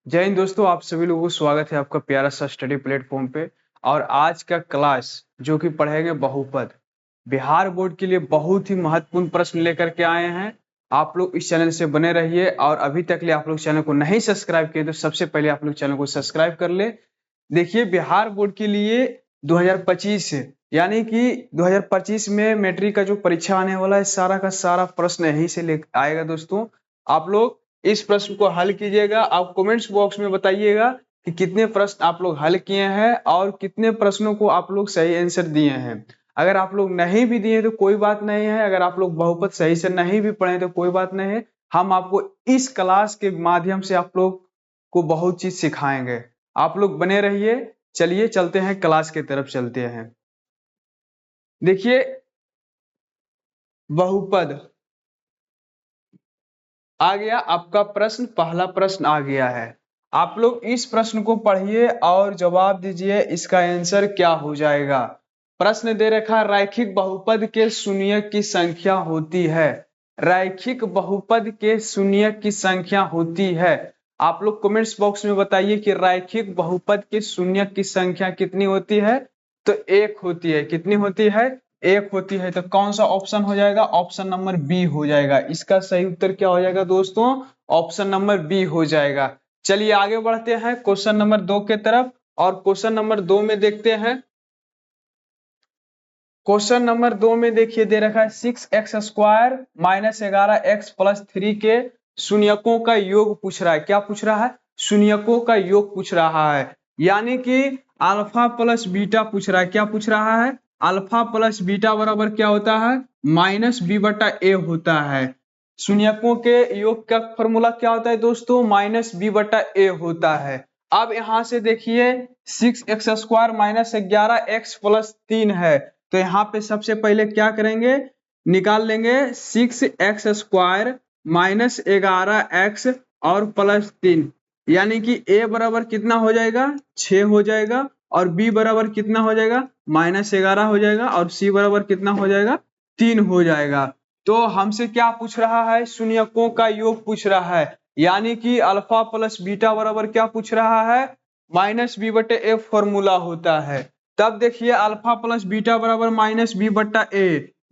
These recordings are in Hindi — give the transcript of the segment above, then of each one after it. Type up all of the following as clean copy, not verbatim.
जय हिंद दोस्तों, आप सभी लोगों को स्वागत है आपका प्यारा सा स्टडी प्लेटफॉर्म पे। और आज का क्लास जो कि पढ़ेंगे बहुपद, बिहार बोर्ड के लिए बहुत ही महत्वपूर्ण प्रश्न लेकर के आए हैं। आप लोग इस चैनल से बने रहिए और अभी तक ले आप लोग चैनल को नहीं सब्सक्राइब किए तो सबसे पहले आप लोग चैनल को सब्सक्राइब कर ले। देखिए, बिहार बोर्ड के लिए 2025 यानी कि 2025 में मैट्रिक का जो परीक्षा आने वाला है, सारा का सारा प्रश्न यहीं से ले आएगा दोस्तों। आप लोग इस प्रश्न को हल कीजिएगा। आप कमेंट्स बॉक्स में बताइएगा कि कितने प्रश्न आप लोग हल किए हैं और कितने प्रश्नों को आप लोग सही आंसर दिए हैं। अगर आप लोग नहीं भी दिए तो कोई बात नहीं है, अगर आप लोग बहुपद सही से नहीं भी पढ़े तो कोई बात नहीं है। हम आपको इस क्लास के माध्यम से आप लोग को बहुत चीज सिखाएंगे। आप लोग बने रहिए। चलिए चलते हैं, क्लास की तरफ चलते हैं। देखिए, बहुपद आ गया आपका प्रश्न, पहला प्रश्न आ गया है। आप लोग इस प्रश्न को पढ़िए और जवाब दीजिए इसका आंसर क्या हो जाएगा। प्रश्न दे रखा, रैखिक बहुपद के शून्यक की संख्या होती है। रैखिक बहुपद के शून्यक की संख्या होती है। आप लोग कमेंट्स बॉक्स में बताइए कि रैखिक बहुपद के शून्यक की संख्या कितनी होती है। तो एक होती है। कितनी होती है? एक होती है। तो कौन सा ऑप्शन हो जाएगा? ऑप्शन नंबर बी हो जाएगा। इसका सही उत्तर क्या हो जाएगा दोस्तों? ऑप्शन नंबर बी हो जाएगा। चलिए आगे बढ़ते हैं क्वेश्चन नंबर 2 के तरफ। और क्वेश्चन नंबर 2 में देखते हैं। क्वेश्चन नंबर 2 में देखिए दे रखा है 6x² माइनस 11x+3 के शून्यकों का योग पूछ रहा है। क्या पूछ रहा है? शून्यकों का योग पूछ रहा है। यानी कि अल्फा प्लस बीटा पूछ रहा है। क्या पूछ रहा है? अल्फा प्लस बीटा बराबर क्या होता है? -b/a होता है। शून्यकों के योग का फॉर्मूला क्या होता है दोस्तों? -b/a होता है। अब यहां से देखिए 6x² माइनस 11x+3 है। तो यहाँ पे सबसे पहले क्या करेंगे? निकाल लेंगे 6x² माइनस 11x और +3, यानी कि a बराबर कितना हो जाएगा? 6 हो जाएगा। और b बराबर कितना हो जाएगा? -11 हो जाएगा। और c बराबर कितना हो जाएगा? 3 हो जाएगा। तो हमसे क्या पूछ रहा है? शून्यकों का योग पूछ रहा है। यानी कि अल्फा प्लस बीटा बराबर क्या पूछ रहा है? -b/a फॉर्मूला होता है। तब देखिए अल्फा प्लस बीटा बराबर -b/a।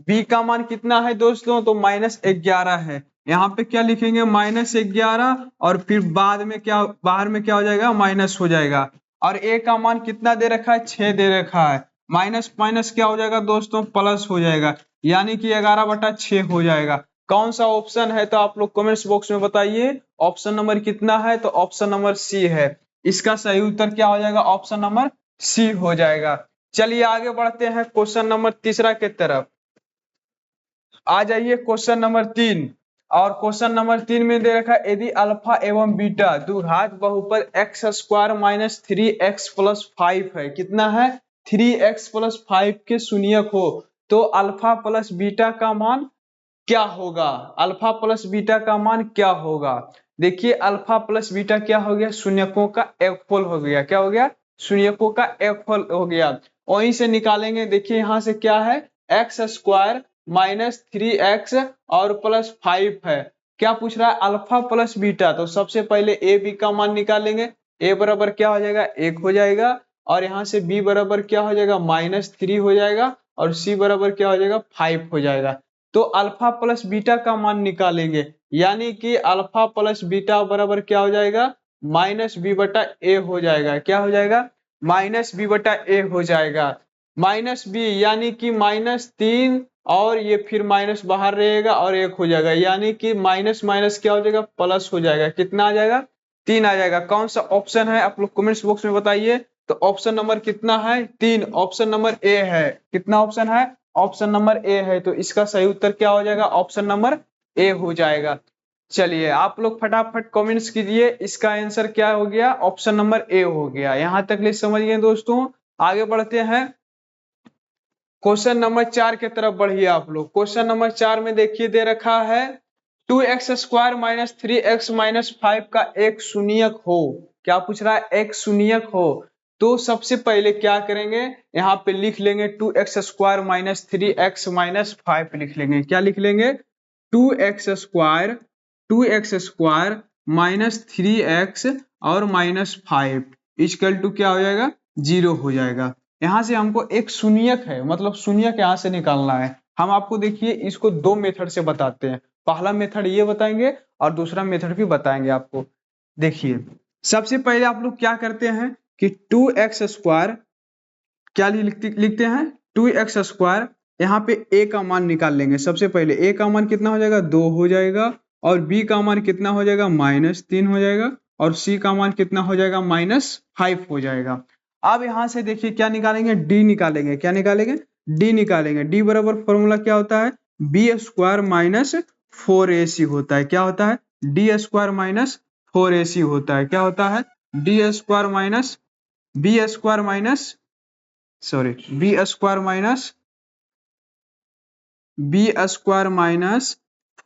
b का मान कितना है दोस्तों? तो -11 है। यहाँ पे क्या लिखेंगे? -11। और फिर बाद में क्या, बाहर में क्या हो जाएगा? माइनस हो जाएगा। और a का मान कितना दे रखा है? 6 दे रखा है। माइनस माइनस क्या हो जाएगा दोस्तों? प्लस हो जाएगा। यानी कि 11/6 हो जाएगा। कौन सा ऑप्शन है? तो आप लोग कमेंट्स बॉक्स में बताइए। ऑप्शन नंबर कितना है? तो ऑप्शन नंबर सी है। इसका सही उत्तर क्या हो जाएगा? ऑप्शन नंबर सी हो जाएगा। चलिए आगे बढ़ते हैं क्वेश्चन नंबर तीसरा के तरफ। आ जाइए क्वेश्चन नंबर 3। और क्वेश्चन नंबर 3 में दे रखा है, यदि अल्फा एवं बीटा द्विघात बहुपद x² माइनस 3x+5 है। कितना है? 3x+5 के शून्यक हो तो अल्फा प्लस बीटा का मान क्या होगा? अल्फा प्लस बीटा का मान क्या होगा? देखिए अल्फा प्लस बीटा क्या हो गया? शून्यकों का योगफल हो गया। क्या हो गया? शून्यकों का योगफल हो गया। वहीं से निकालेंगे। देखिए यहाँ से क्या है? x² माइनस 3x और +5 है। क्या पूछ रहा है? Alpha plus beta. तो सबसे पहले ए बी का मान निकालेंगे। ए बराबर क्या हो जाएगा? 1 हो जाएगा। और यहाँ से बी बराबर क्या हो जाएगा? -3 हो जाएगा। और सी बराबर क्या हो जाएगा? 5 हो जाएगा। तो अल्फा प्लस बीटा का मान निकालेंगे। यानी कि अल्फा प्लस बीटा बराबर क्या हो जाएगा? -b/a हो जाएगा। क्या हो जाएगा? -b/a हो जाएगा। -b यानी कि -3 और ये फिर माइनस बाहर रहेगा और 1 हो जाएगा। यानी कि माइनस माइनस क्या हो जाएगा? प्लस हो जाएगा। कितना आ जाएगा? 3 आ जाएगा। कौन सा ऑप्शन है? आप लोग कमेंट्स बॉक्स में बताइए। तो ऑप्शन नंबर कितना है? 3। ऑप्शन नंबर ए है। कितना ऑप्शन है? ऑप्शन नंबर ए है। तो इसका सही उत्तर क्या हो जाएगा? ऑप्शन नंबर ए हो जाएगा। चलिए आप लोग फटाफट कमेंट्स कीजिए। इसका आंसर क्या हो गया? ऑप्शन नंबर ए हो गया। यहां तक ले समझ गए दोस्तों। आगे बढ़ते हैं क्वेश्चन नंबर 4 के तरफ बढ़िए आप लोग। क्वेश्चन नंबर 4 में देखिए दे रखा है 2x² माइनस 3x माइनस 5 का एक शून्यक हो। क्या पूछ रहा है? एक शून्यक हो। तो सबसे पहले क्या करेंगे? यहाँ पे लिख लेंगे 2x² माइनस 3x माइनस 5 लिख लेंगे। क्या लिख लेंगे? 2x² -3x और -5 इक्वल टू क्या हो जाएगा, 0 हो जाएगा। यहाँ से हमको एक शून्यक है, मतलब शून्यक यहाँ से निकालना है। हम आपको देखिए इसको दो मेथड से बताते हैं, पहला मेथड ये बताएंगे और दूसरा मेथड भी बताएंगे आपको। देखिए सबसे पहले आप लोग क्या करते हैं कि 2x² क्या लिखते हैं 2x², यहाँ पे a का मान निकाल लेंगे। सबसे पहले a का मान कितना हो जाएगा, 2 हो जाएगा, और b का मान कितना हो जाएगा, -3 हो जाएगा, और c का मान कितना हो जाएगा, -5 हो जाएगा। अब यहाँ से देखिए क्या निकालेंगे, d निकालेंगे। क्या निकालेंगे, d निकालेंगे। d बराबर फॉर्मूला क्या होता है, b² - 4ac होता है। क्या होता है, d² - 4ac होता है। क्या होता है, b² -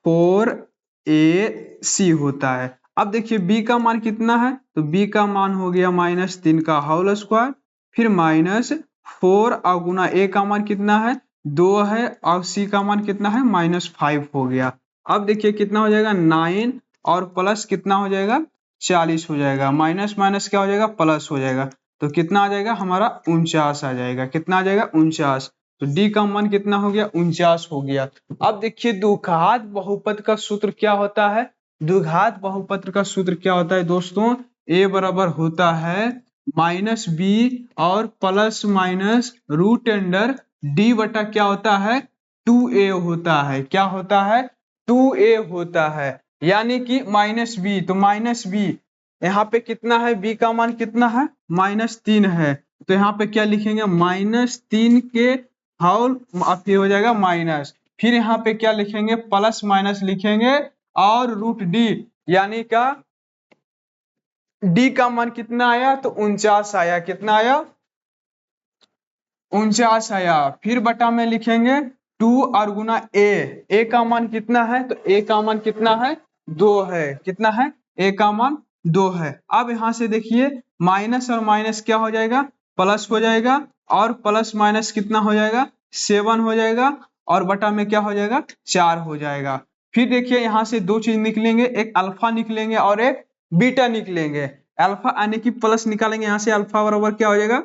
4ac होता है। अब देखिए b का मान कितना है, तो b का मान हो गया -3 का होल स्क्वायर, फिर -4 और गुना a का मान कितना है, 2 है, और c का मान कितना है, -5 हो गया। अब देखिए कितना हो जाएगा, 9 और प्लस कितना हो जाएगा, 40 हो जाएगा। माइनस माइनस क्या हो जाएगा, प्लस हो जाएगा। तो कितना आ जाएगा हमारा, 49 आ जाएगा। कितना आ जाएगा, 49। तो डी का मान कितना हो गया, 49 हो गया। अब देखिए द्विघात बहुपद का सूत्र क्या होता है, द्विघात बहुपद का सूत्र क्या होता है दोस्तों, a बराबर होता है -b और plus minus root under d बटा क्या होता है, 2a होता है। क्या होता है, 2a होता है। यानी कि -b, तो -b यहाँ पे कितना है, b का मान कितना है, -3 है। तो यहाँ पे क्या लिखेंगे, -3 के होल, फिर हो जाएगा माइनस, फिर यहाँ पे क्या लिखेंगे, प्लस माइनस लिखेंगे, और रूट डी, यानी का डी का मान कितना आया, तो 49 आया। कितना आया, 49 आया। फिर बटा में लिखेंगे 2 और गुना ए का मान कितना है, तो ए का मान कितना है, 2 है। कितना है, ए का मान 2 है। अब यहाँ से देखिए माइनस और माइनस क्या हो जाएगा, प्लस हो जाएगा, और प्लस माइनस कितना हो जाएगा, 7 हो जाएगा, और बटा में क्या हो जाएगा, 4 हो जाएगा। फिर देखिए यहाँ से दो चीज निकलेंगे, एक अल्फा निकलेंगे और एक बीटा निकलेंगे। अल्फा आने की प्लस निकालेंगे, यहाँ से अल्फा बराबर क्या हो जाएगा,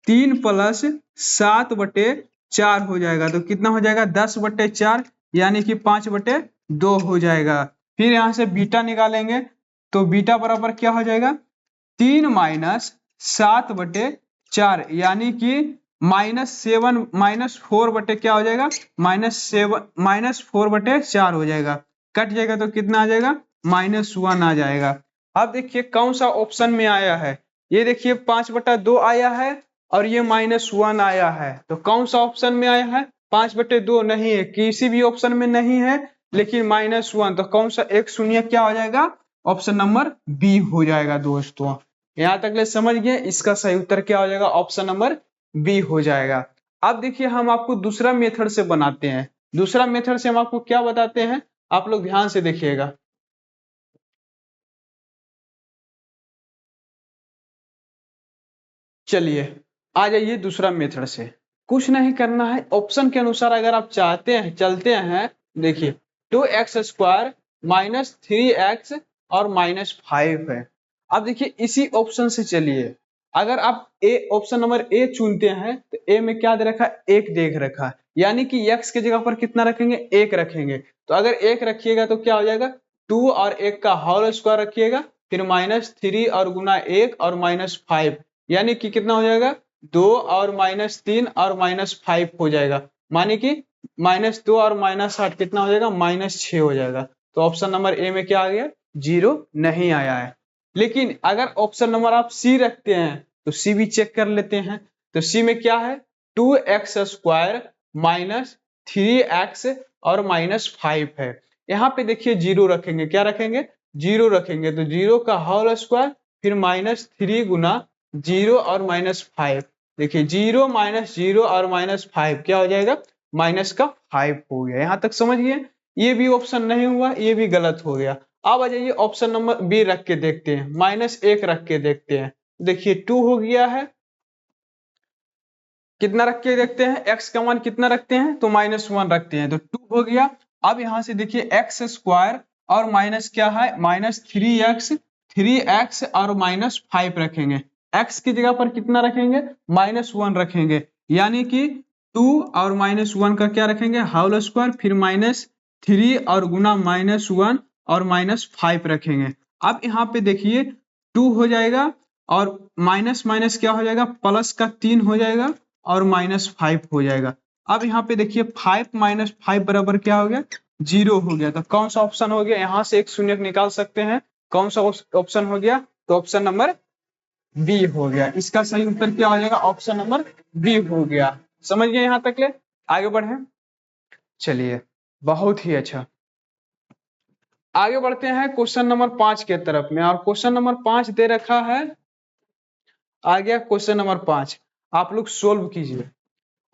3 + 7/4 हो जाएगा। तो कितना हो जाएगा, 10/4, यानी कि 5/2 हो जाएगा। फिर यहाँ से बीटा निकालेंगे, तो बीटा बराबर क्या हो जाएगा, 3 - 7/4, यानी कि -7 -4 बटे क्या हो जाएगा, -4/4 हो जाएगा। कट जाएगा तो कितना आ जाएगा, -1 आ जाएगा। अब देखिए कौन सा ऑप्शन में आया है, ये देखिए 5/2 आया है, और ये -1 आया है। तो कौन सा ऑप्शन में आया है, 5/2 नहीं है, किसी भी ऑप्शन में नहीं है, लेकिन -1। तो कौन सा एक शून्य क्या हो जाएगा, ऑप्शन नंबर बी हो जाएगा दोस्तों। यहाँ तक ले समझ गए, इसका सही उत्तर क्या हो जाएगा, ऑप्शन नंबर बी हो जाएगा। अब देखिए हम आपको दूसरा मेथड से बनाते हैं। दूसरा मेथड से हम आपको क्या बताते हैं, आप लोग ध्यान से देखिएगा। चलिए आ जाइए दूसरा मेथड से। कुछ नहीं करना है, ऑप्शन के अनुसार अगर आप चाहते हैं चलते हैं। देखिए 2x² - 3x और -5 है। अब देखिए इसी ऑप्शन से चलिए। अगर आप ए ऑप्शन नंबर ए चुनते हैं, तो ए में क्या दे रखा है, 1 देख रखा है, यानी कि x के जगह पर कितना रखेंगे, 1 रखेंगे। तो अगर 1 रखिएगा तो क्या हो जाएगा, 2 और 1 का होल स्क्वायर रखिएगा, फिर -3 और गुना 1 और -5, यानी कि कितना हो जाएगा, 2 और -3 और -5 हो जाएगा। माने कि -2 और -8 कितना हो जाएगा, -6 हो जाएगा। तो ऑप्शन नंबर ए में क्या आ गया, 0 नहीं आया है। लेकिन अगर ऑप्शन नंबर आप सी रखते हैं, तो सी भी चेक कर लेते हैं। तो सी में क्या है, 2x² - 3x और -5 है। यहाँ पे देखिए 0 रखेंगे। क्या रखेंगे, 0 रखेंगे। तो 0 का होल स्क्वायर, फिर -3 गुना 0 और -5। देखिए 0 - 0 और -5 क्या हो जाएगा, माइनस का 5 हो गया। यहाँ तक समझ गए। ये भी ऑप्शन नहीं हुआ, ये भी गलत हो गया। अब आ जाइए ऑप्शन नंबर बी रख के देखते हैं, -1 रख के देखते हैं। देखिए 2 हो गया है, कितना रख के देखते हैं, x का मान कितना रखते हैं, तो -1 रखते हैं, तो 2 हो गया। अब यहाँ से देखिए x² और माइनस क्या है, -3x, 3x और -5 रखेंगे। x की जगह पर कितना रखेंगे, -1 रखेंगे, यानी कि 2 और -1 का क्या रखेंगे, होल स्क्वायर, फिर -3 और गुना -1 और -5 रखेंगे। अब यहाँ पे देखिए 2 हो जाएगा और माइनस माइनस क्या हो जाएगा, प्लस का 3 हो जाएगा और -5 हो जाएगा। अब यहाँ पे देखिए 5 - 5 बराबर क्या हो गया, 0 हो गया। तो कौन सा ऑप्शन हो गया, यहाँ से एक शून्य निकाल सकते हैं, कौन सा ऑप्शन हो गया, तो ऑप्शन नंबर बी हो गया। इसका सही उत्तर क्या हो जाएगा, ऑप्शन नंबर बी हो गया। समझ गए यहाँ तक ले, आगे बढ़े। चलिए बहुत ही अच्छा, आगे बढ़ते हैं क्वेश्चन नंबर 5 के तरफ में। और क्वेश्चन नंबर 5 दे रखा है, आ गया क्वेश्चन नंबर 5। आप लोग सोल्व कीजिए,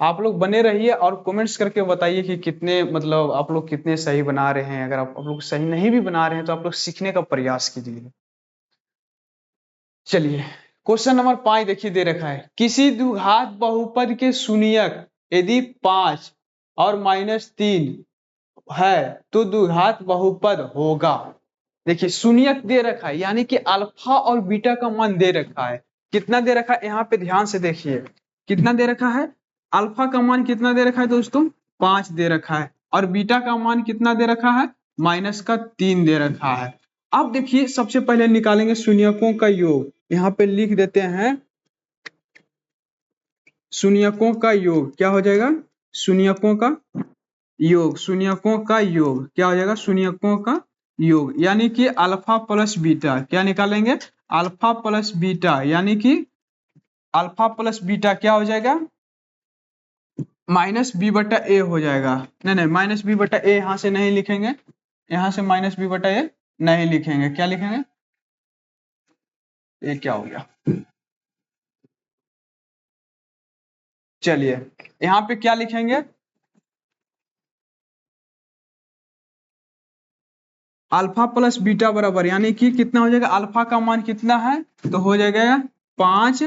आप लोग बने रहिए और कमेंट्स करके बताइए कि कितने, मतलब आप लोग कितने सही बना रहे हैं। अगर आप लोग सही नहीं भी बना रहे हैं तो आप लोग सीखने का प्रयास कीजिए। चलिए क्वेश्चन नंबर 5 देखिए दे रखा है, किसी द्विघात बहुपद के शून्यक यदि 5 और -3 है तो द्विघात बहुपद होगा। देखिए शून्यक दे रखा है, यानी कि अल्फा और बीटा का मान दे रखा है। कितना दे रखा है, यहाँ पे ध्यान से देखिए, कितना दे रखा है, अल्फा का मान कितना दे रखा है दोस्तों, 5 दे रखा है, और बीटा का मान कितना दे रखा है, -3 दे रखा है। अब देखिए सबसे पहले निकालेंगे शून्यकों का योग। यहाँ पे लिख देते हैं शून्यकों का योग, क्या हो जाएगा, शून्यकों का योग, शून्यकों का योग क्या हो जाएगा, शून्यकों का योग, यानी कि अल्फा प्लस बीटा। क्या निकालेंगे, अल्फा प्लस बीटा, यानी कि अल्फा प्लस बीटा क्या हो जाएगा, -b/a हो जाएगा। नहीं नहीं, -b/a यहाँ से नहीं लिखेंगे, यहाँ से -b/a नहीं लिखेंगे, क्या लिखेंगे, ये क्या हो गया। चलिए यहाँ पे क्या लिखेंगे, अल्फा प्लस बीटा बराबर, यानी कि कितना हो जाएगा, अल्फा का मान कितना है, तो हो जाएगा 5,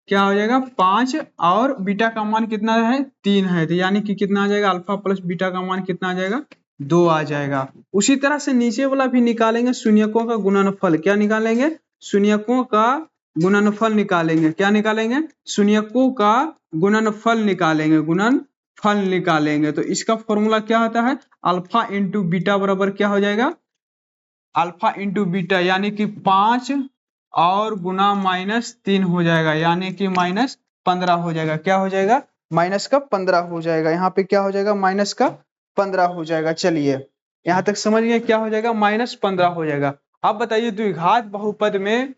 क्या हो जाएगा 5, और बीटा का मान कितना है, 3 है, तो यानी कि कितना आ जाएगा, अल्फा प्लस बीटा का मान कितना आ जाएगा, 2 आ जाएगा। उसी तरह से नीचे वाला भी निकालेंगे, शून्यकों का गुणनफल। क्या निकालेंगे, शून्यकों का गुणनफल निकालेंगे। क्या निकालेंगे, शून्यकों का गुणनफल निकालेंगे, गुणनफल निकालेंगे। तो इसका फॉर्मूला क्या होता है, अल्फा इंटू बीटा बराबर क्या हो जाएगा, अल्फा इंटू बीटा, यानी कि 5 और गुना -3 हो जाएगा, यानी कि -15 हो जाएगा। क्या हो जाएगा, -15 हो जाएगा। यहाँ पे क्या हो जाएगा, -15 हो जाएगा। चलिए यहाँ तक समझ गए, क्या हो जाएगा, -15 हो जाएगा। अब बताइए द्विघात बहुपद में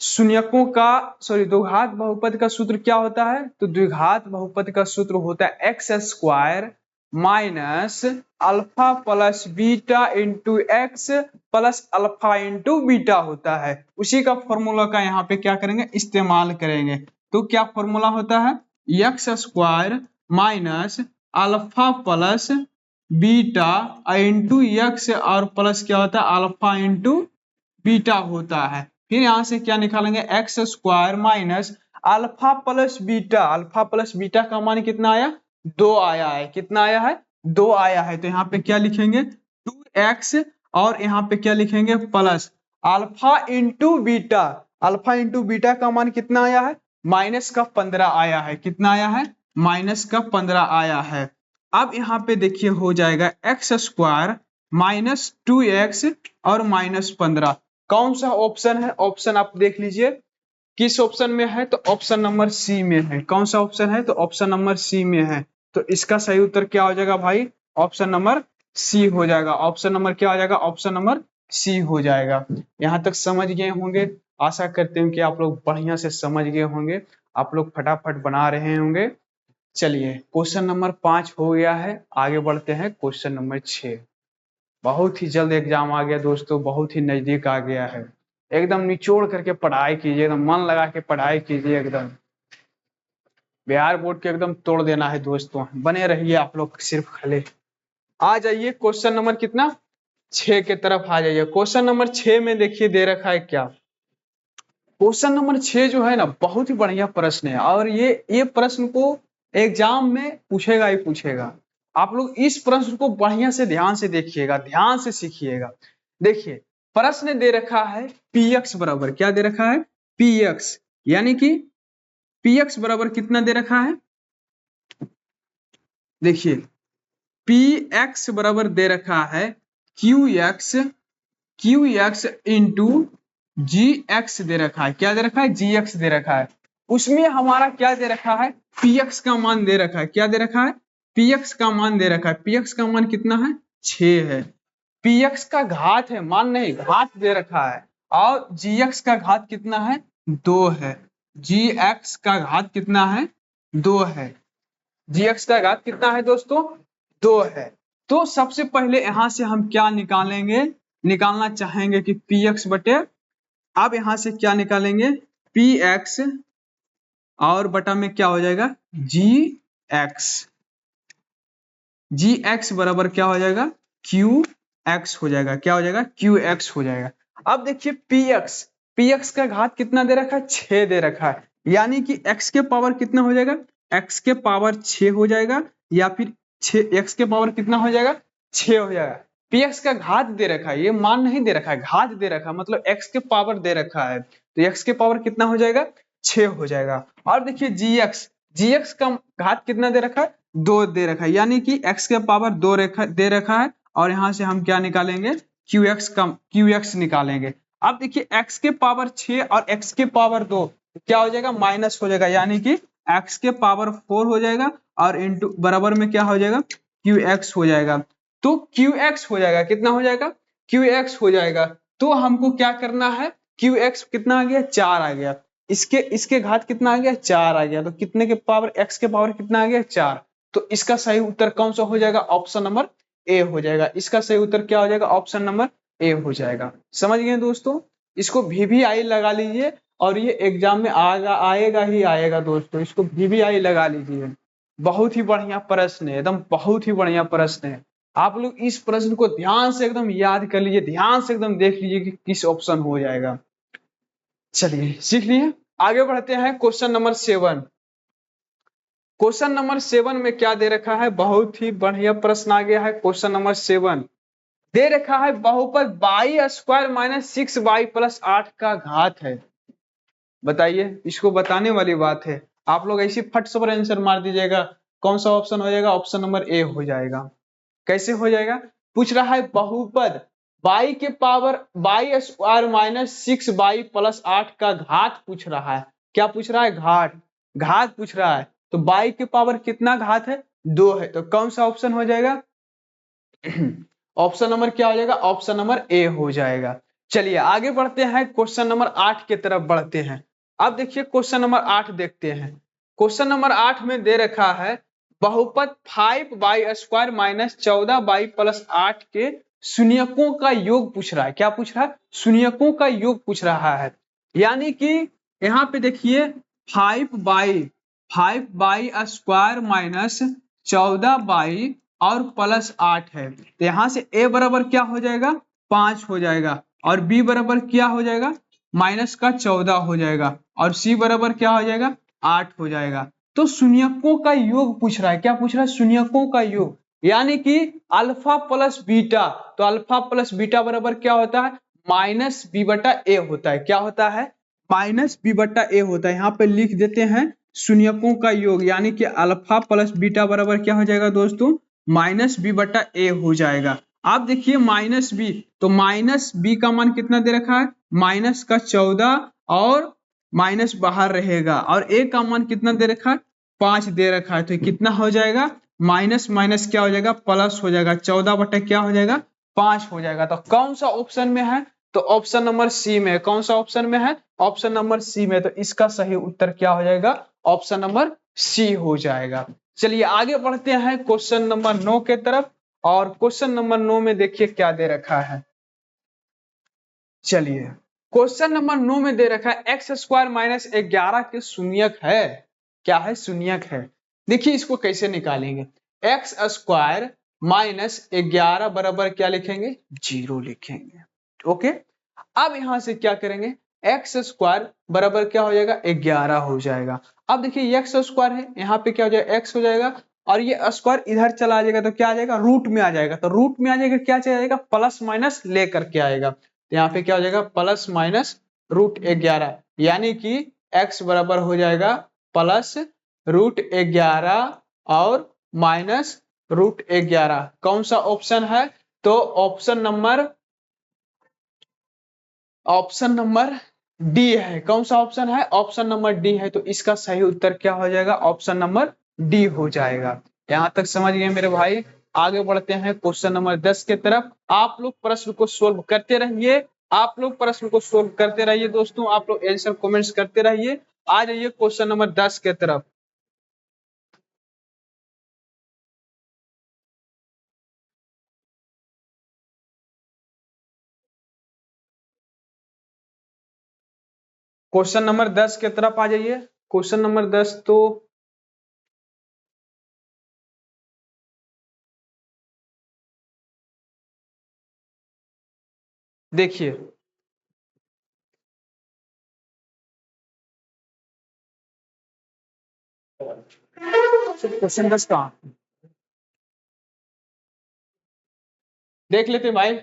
शून्यकों का, सॉरी, द्विघात बहुपद का सूत्र क्या होता है, तो द्विघात बहुपद का सूत्र होता है x² minus alpha plus beta into x plus alpha into beta होता है। उसी का फॉर्मूला का यहाँ पे क्या करेंगे, इस्तेमाल करेंगे। तो क्या फॉर्मूला होता है, x² minus alpha plus beta into x और प्लस क्या होता है, अल्फा इंटू बीटा होता है। फिर यहाँ से क्या निकालेंगे, x² minus alpha plus beta, alpha plus beta का मान कितना आया, 2 आया है। कितना आया है, 2 आया है। तो यहाँ पे क्या लिखेंगे, 2x, और यहाँ पे क्या लिखेंगे, plus alpha into beta, alpha into beta का मान कितना आया है, -15 आया है। कितना आया है, -15 आया है। अब यहाँ पे देखिए हो जाएगा x² माइनस 2x और -15। कौन सा ऑप्शन है, ऑप्शन आप देख लीजिए किस ऑप्शन में है, तो ऑप्शन नंबर सी में है। कौन सा ऑप्शन है, तो ऑप्शन नंबर सी में है। तो इसका सही उत्तर क्या हो जाएगा भाई, ऑप्शन नंबर सी हो जाएगा। ऑप्शन नंबर क्या हो जाएगा, ऑप्शन नंबर सी हो जाएगा। यहाँ तक समझ गए होंगे, आशा करते हैं कि आप लोग बढ़िया से समझ गए होंगे, आप लोग फटाफट बना रहे होंगे। चलिए क्वेश्चन नंबर 5 हो गया है, आगे बढ़ते हैं क्वेश्चन नंबर 6। बहुत ही जल्द एग्जाम आ गया दोस्तों, बहुत ही नजदीक आ गया है। एकदम निचोड़ करके पढ़ाई कीजिए, एकदम मन लगा के पढ़ाई कीजिए, एकदम बिहार बोर्ड के एकदम तोड़ देना है दोस्तों। बने रहिए आप लोग सिर्फ खाली। आ जाइए क्वेश्चन नंबर कितना, 6 के तरफ आ जाइए। क्वेश्चन नंबर 6 में देखिए दे रखा है क्या, क्वेश्चन नंबर 6 जो है ना बहुत ही बढ़िया प्रश्न है, और ये प्रश्न को एग्जाम में पूछेगा ही पूछेगा। आप लोग इस प्रश्न को बढ़िया से ध्यान से देखिएगा, ध्यान से सीखिएगा। देखिए प्रश्न दे रखा है px बराबर, क्या दे रखा है, px, यानी कि px बराबर कितना दे रखा है, देखिए px बराबर दे रखा है qx इंटू gx दे रखा है, क्या दे रखा है, gx दे रखा है। उसमें हमारा क्या दे रखा है, px का मान दे रखा है, क्या दे रखा है, px का मान दे रखा है। px का मान कितना है, 6 है। px का घात है, मान नहीं, घात दे रखा है। और gx का घात कितना है, 2 है। gx का घात कितना है, 2 है। gx का घात कितना है दोस्तों, 2 है। तो सबसे पहले यहां से हम क्या निकालेंगे, निकालना चाहेंगे कि px बटे, अब यहां से क्या निकालेंगे, px और बटा में क्या हो जाएगा, gx, gx बराबर क्या हो जाएगा, qx हो जाएगा, क्या हो जाएगा, qx हो जाएगा। अब देखिए px का घात कितना दे रखा है, 6 दे रखा है, यानी कि x के पावर कितना हो जाएगा, x के पावर 6 हो जाएगा, या फिर x के पावर कितना हो जाएगा, 6 हो जाएगा। px का घात दे रखा है, ये मान नहीं दे रखा है, घात दे रखा है, मतलब x के पावर दे रखा है, तो x के पावर कितना हो जाएगा, 6 हो जाएगा। और देखिए gx का घात कितना दे रखा है, 2 दे रखा है, यानी कि x के पावर 2 दे रखा है। और यहां से हम क्या निकालेंगे, qx निकालेंगे। अब देखिए x के पावर 6 और x के पावर 2 क्या हो जाएगा, माइनस हो जाएगा, यानी कि x के पावर 4 हो जाएगा, और इंटू बराबर में क्या हो जाएगा, qx हो जाएगा। तो qx हो जाएगा, कितना हो जाएगा, qx हो जाएगा। तो हमको क्या करना है, qx कितना आ गया, 4 आ गया, इसके घात कितना आ गया, 4 आ गया, तो कितने के पावर, x के पावर कितना आ गया, 4। तो इसका सही उत्तर कौन सा हो जाएगा, ऑप्शन नंबर ए हो जाएगा। इसका सही उत्तर क्या हो जाएगा, ऑप्शन नंबर ए हो जाएगा। समझ गए दोस्तों, इसको VVI लगा लीजिए, और ये एग्जाम में आएगा ही आएगा दोस्तों, इसको VVI लगा लीजिए। बहुत ही बढ़िया प्रश्न है, एकदम बहुत ही बढ़िया प्रश्न है। आप लोग इस प्रश्न को ध्यान से एकदम याद कर लीजिए, ध्यान से एकदम देख लीजिए कि किस ऑप्शन हो जाएगा। चलिए सीख लिए, आगे बढ़ते हैं क्वेश्चन नंबर 7। क्वेश्चन नंबर 7 में क्या दे रखा है, बहुत ही बढ़िया प्रश्न आ गया है। क्वेश्चन नंबर 7 दे रखा है बहुपद y square minus 6y plus 8 का घात है। बताइए, इसको बताने वाली बात है, आप लोग ऐसी फट से आंसर मार दीजिएगा। कौन सा ऑप्शन हो जाएगा, ऑप्शन नंबर ए हो जाएगा। कैसे हो जाएगा, पूछ रहा है बहुपद y के power y square minus 6y plus 8 का घात पूछ रहा है। क्या पूछ रहा है, घात पूछ रहा है। तो y के पावर कितना घात है, 2 है, तो कौन सा ऑप्शन हो जाएगा ऑप्शन नंबर क्या हो जाएगा, ऑप्शन नंबर ए हो जाएगा। चलिए आगे बढ़ते हैं, क्वेश्चन नंबर 8 की तरफ बढ़ते हैं। अब देखिए क्वेश्चन नंबर 8 देखते हैं। क्वेश्चन नंबर 8 में दे रखा है बहुपद 5y square minus 14y plus 8 के शून्यकों का योग पूछ रहा है। क्या पूछ रहा है, शून्यकों का योग पूछ रहा है। यानी कि यहाँ पे देखिए 5y स्क्वायर माइनस 14y और प्लस 8 है, तो यहाँ से a बराबर क्या हो जाएगा, 5 हो जाएगा, और b बराबर क्या हो जाएगा, माइनस का 14 हो जाएगा, और c बराबर क्या हो जाएगा, 8 हो जाएगा। तो शून्यकों का योग पूछ रहा है। क्या पूछ रहा है, शून्यकों का योग, यानी कि अल्फा प्लस बीटा। तो अल्फा प्लस बीटा बराबर क्या होता है, माइनस बी बटा ए होता है। क्या होता है, माइनस बी बटा ए होता है। यहाँ पे लिख देते हैं शून्यकों का योग, यानी कि अल्फा प्लस बीटा बराबर क्या हो जाएगा दोस्तों, माइनस बी बटा ए हो जाएगा। आप देखिए माइनस बी, तो माइनस बी का मान कितना दे रखा है, माइनस का 14, और माइनस बाहर रहेगा, और ए का मान कितना दे रखा है, 5 दे रखा है। तो कितना हो जाएगा, माइनस माइनस क्या हो जाएगा, प्लस हो जाएगा, 14 बटा क्या हो जाएगा, 5 हो जाएगा। तो कौन सा ऑप्शन में है, तो ऑप्शन नंबर सी में। कौन सा ऑप्शन में है, ऑप्शन नंबर सी में। तो इसका सही उत्तर क्या हो जाएगा, ऑप्शन नंबर सी हो जाएगा। चलिए आगे बढ़ते हैं क्वेश्चन नंबर 9 के तरफ, और क्वेश्चन नंबर 9 में देखिए क्या दे रखा है। चलिए क्वेश्चन नंबर 9 में दे रखा है एक्स स्क्वायर माइनस 11 के शून्यक है। क्या है, शून्यक है। देखिए इसको कैसे निकालेंगे, एक्स स्क्वायर माइनस 11 बराबर क्या लिखेंगे, 0 लिखेंगे। ओके, अब यहां से क्या करेंगे, एक्स स्क्वायर बराबर क्या हो जाएगा, 11 हो जाएगा। अब देखिए एक्स स्क्वायर है, यहाँ पे क्या हो जाएगा, एक्स हो जाएगा, और ये स्क्वायर इधर चला जाएगा तो क्या आ जाएगा, रूट में आ जाएगा। तो रूट में आ जाएगा, क्या चला जाएगा, प्लस माइनस लेकर के आएगा। तो यहाँ पे क्या हो जाएगा, प्लस माइनस √11, यानी कि x बराबर हो जाएगा प्लस √11 और माइनस √11। कौन सा ऑप्शन है, तो ऑप्शन नंबर डी है। कौन सा ऑप्शन है, ऑप्शन नंबर डी है। तो इसका सही उत्तर क्या हो जाएगा, ऑप्शन नंबर डी हो जाएगा। यहां तक समझ गए मेरे भाई। आगे बढ़ते हैं क्वेश्चन नंबर 10 के तरफ। आप लोग प्रश्न को सोल्व करते रहिए, आप लोग प्रश्न को सोल्व करते रहिए दोस्तों, आप लोग आंसर कमेंट्स करते रहिए। आ जाइए क्वेश्चन नंबर 10 के तरफ। क्वेश्चन नंबर 10 के तरफ आ जाइए। क्वेश्चन नंबर 10 तो देखिए, क्वेश्चन 10 कहाँ देख लेते हैं भाई।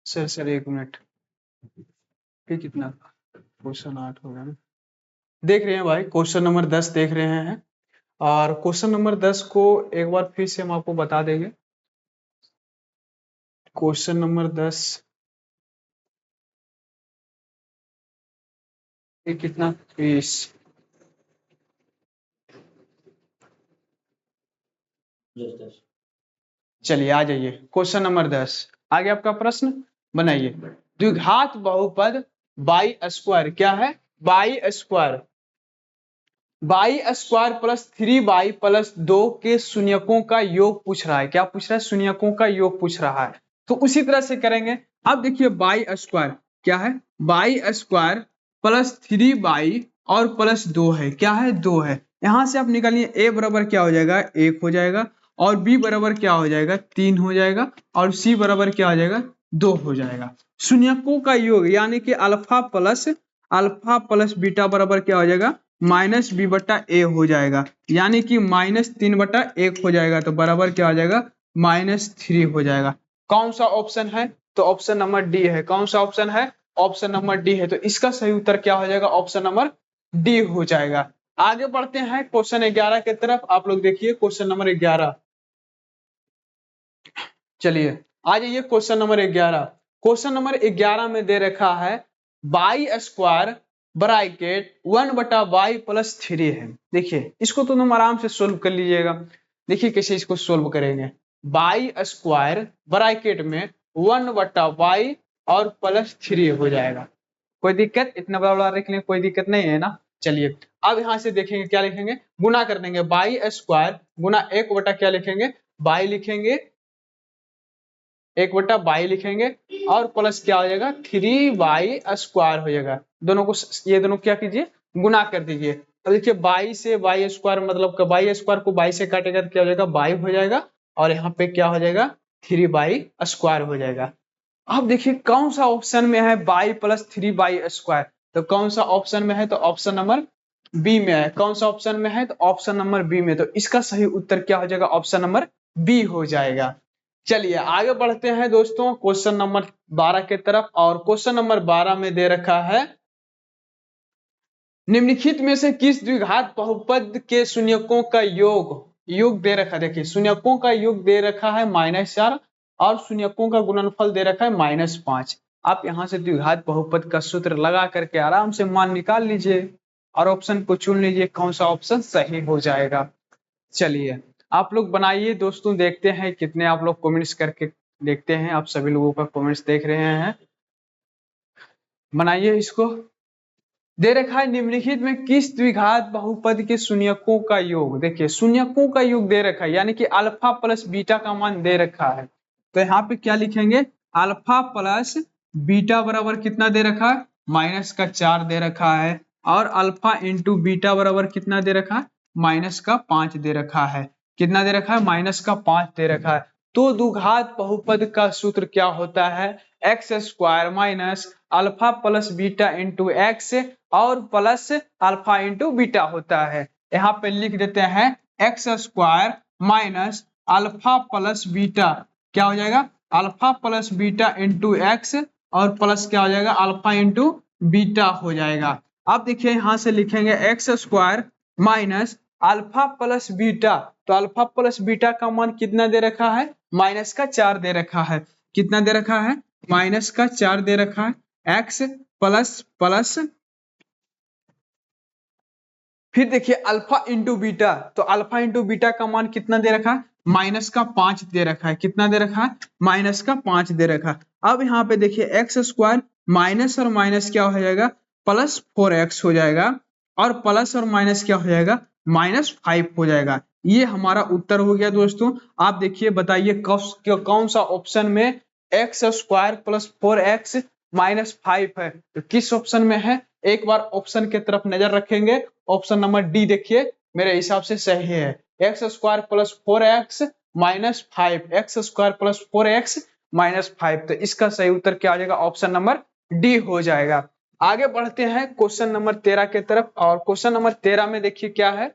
सर 1 मिनट, फिर कितना, क्वेश्चन 8 हो गया ना। देख रहे हैं भाई, क्वेश्चन नंबर 10 देख रहे हैं। और क्वेश्चन नंबर 10 को एक बार फिर से हम आपको बता देंगे। क्वेश्चन नंबर 10 ये कितना, 20। चलिए आ जाइए क्वेश्चन नंबर 10। आगे आपका प्रश्न बनाइए। द्विघात बहुपद बाई स्क्वायर क्या है, by square, by square plus 3y plus 2 के शून्यकों का योग पूछ रहा है। क्या पूछ रहा है, शून्यकों का योग पूछ रहा है। तो उसी तरह से करेंगे। अब देखिए बाई स्क्वायर क्या है, बाई स्क्वायर प्लस 3y और प्लस 2 है, क्या है, 2 है। यहां से आप निकालिए, a बराबर क्या हो जाएगा, 1 हो जाएगा, और b बराबर क्या हो जाएगा, 3 हो जाएगा, और c बराबर क्या हो जाएगा, 2 हो जाएगा। शून्यकों का योग यानी कि अल्फा प्लस बीटा बराबर क्या हो जाएगा, माइनस बी बट्टा ए हो जाएगा, यानी कि -3/1 हो जाएगा। तो बराबर क्या हो जाएगा, -3 हो जाएगा। कौन सा ऑप्शन है, तो ऑप्शन नंबर डी है। कौन सा ऑप्शन है, ऑप्शन नंबर डी है। तो इसका सही उत्तर क्या हो जाएगा, ऑप्शन नंबर डी हो जाएगा। आगे बढ़ते हैं क्वेश्चन 11 की तरफ। आप लोग देखिए क्वेश्चन नंबर 11। चलिए आ जाइए क्वेश्चन नंबर 11। क्वेश्चन नंबर 11 में दे रखा है by square bracket 1/y plus 3 है। देखिए इसको तो तुम आराम से सोल्व कर लीजिएगा। देखिए कैसे इसको सोल्व करेंगे। बाई स्क्वायर ब्रैकेट में 1/y और प्लस 3 हो जाएगा। कोई दिक्कत, इतना बड़ा बड़ा लिख लें, कोई दिक्कत नहीं है ना। चलिए अब यहां से देखेंगे, क्या लिखेंगे, गुना कर देंगे। बाई स्क्वायर गुना 1 क्या लिखेंगे, बाई लिखेंगे, 1/y लिखेंगे, और प्लस क्या हो जाएगा, 3y² हो जाएगा। दोनों को, ये दोनों क्या कीजिए, गुना कर दीजिए। तो देखिए बाई से वाई स्क्वायर, मतलब बाई स्क्वायर को बाई से काटेगा तो क्या हो जाएगा, बाई हो जाएगा, और यहाँ पे क्या हो जाएगा, 3y² हो जाएगा। अब देखिए कौन सा ऑप्शन में है बाई प्लस 3y², तो कौन सा ऑप्शन में है, तो ऑप्शन नंबर बी में है। कौन सा ऑप्शन में है, तो ऑप्शन नंबर बी में। तो इसका सही उत्तर क्या हो जाएगा, ऑप्शन नंबर बी हो जाएगा। चलिए आगे बढ़ते हैं दोस्तों क्वेश्चन नंबर 12 के तरफ। और क्वेश्चन नंबर 12 में दे रखा है निम्नलिखित में से किस द्विघात बहुपद के शून्यकों का योग दे रखा है। देखिए शून्यकों का योग दे रखा है -4 और शून्यकों का गुणनफल दे रखा है -5। आप यहां से द्विघात बहुपद का सूत्र लगा करके आराम से मान निकाल लीजिए और ऑप्शन को चुन लीजिए कौन सा ऑप्शन सही हो जाएगा। चलिए आप लोग बनाइए दोस्तों, देखते हैं कितने आप लोग कमेंट्स करके देखते हैं। आप सभी लोगों का कमेंट्स देख रहे हैं, बनाइए इसको। दे रखा है निम्नलिखित में किस द्विघात बहुपद के शून्यकों का योग। देखिए शून्यकों का योग दे रखा है, यानी कि अल्फा प्लस बीटा का मान दे रखा है। तो यहाँ पे क्या लिखेंगे, अल्फा प्लस बीटा बराबर कितना दे रखा है, -4 दे रखा है, और अल्फा इंटू बीटा बराबर कितना दे रखा है, माइनस का 5 दे रखा है। कितना दे रखा है, माइनस का 5 दे रखा है। तो द्विघात बहुपद का सूत्र क्या होता है, x square minus alpha plus beta into x और प्लस अल्फा इंटू बीटा होता है। यहाँ पे लिख देते हैं x square minus alpha plus beta, क्या हो जाएगा, alpha plus beta into x और प्लस क्या हो जाएगा, अल्फा इंटू बीटा हो जाएगा। अब देखिए यहां से लिखेंगे x square minus alpha plus beta, तो अल्फा प्लस बीटा का मान कितना दे रखा है, माइनस का 4 दे रखा है। कितना दे रखा है, माइनस का 4 दे रखा है। एक्स प्लस प्लस, फिर देखिए अल्फा इंटू बीटा, तो अल्फा इंटू बीटा का मान कितना दे रखा है, माइनस का 5 दे रखा है। कितना दे रखा है, माइनस का 5 दे रखा है। अब यहाँ पे देखिए एक्स स्क्वायर माइनस और माइनस क्या हो जाएगा, प्लस 4x हो जाएगा और प्लस और माइनस क्या हो जाएगा, -5 हो जाएगा। ये हमारा उत्तर हो गया दोस्तों। आप देखिए बताइए कौन सा ऑप्शन में एक्स स्क्वायर प्लस 4x -5 है, तो किस ऑप्शन में है। एक बार ऑप्शन के तरफ नजर रखेंगे, ऑप्शन नंबर डी देखिए मेरे हिसाब से सही है। X square plus 4x -5, x square plus 4x -5, तो इसका सही उत्तर क्या हो जाएगा, ऑप्शन नंबर डी हो जाएगा। आगे बढ़ते हैं क्वेश्चन नंबर 13 के तरफ, और क्वेश्चन नंबर 13 में देखिए क्या है।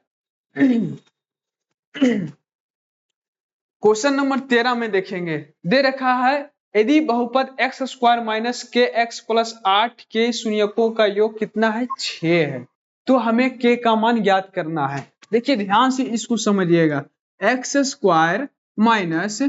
क्वेश्चन नंबर 13 में देखेंगे, दे रखा है यदि बहुपद एक्स स्क्वायर माइनस के एक्स प्लस 8 के शून्यकों का योग कितना है, 6 है। तो हमें के का मान ज्ञात करना है। देखिए ध्यान से इसको समझिएगा, एक्स स्क्वायर माइनस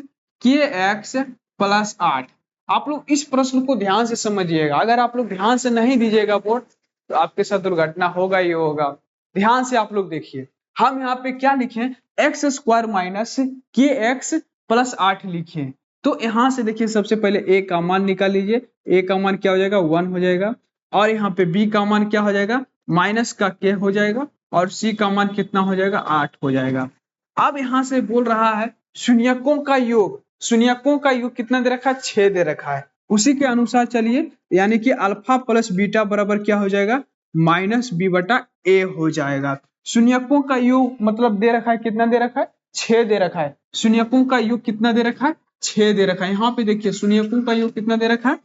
के एक्स प्लस 8। आप लोग इस प्रश्न को ध्यान से समझिएगा, अगर आप लोग ध्यान से नहीं दीजिएगा बोर्ड तो आपके साथ दुर्घटना होगा ही होगा। ध्यान से आप लोग देखिए, हम यहाँ पे क्या लिखे, एक्स स्क्वायर माइनस के एक्स प्लस 8 लिखे। तो यहाँ से देखिए सबसे पहले ए का मान निकाल लीजिए, ए का मान क्या हो जाएगा, 1 हो जाएगा। और यहाँ पे बी का मान क्या हो जाएगा, माइनस का के हो जाएगा। और सी का मान कितना हो जाएगा, 8 हो जाएगा। अब यहाँ से बोल रहा है शून्यकों का योग, शून्यकों का योग कितना दे रखा है, 6 दे रखा है। उसी के अनुसार चलिए, यानी कि अल्फा प्लस बीटा बराबर क्या हो जाएगा, माइनस बी बटा ए हो जाएगा। शून्यकों का योग मतलब दे रखा है, कितना दे रखा है, 6 दे रखा है। शून्यकों का योग कितना दे रखा है, 6 दे रखा है। यहाँ पे देखिए शून्यकों का योग कितना दे रखा है,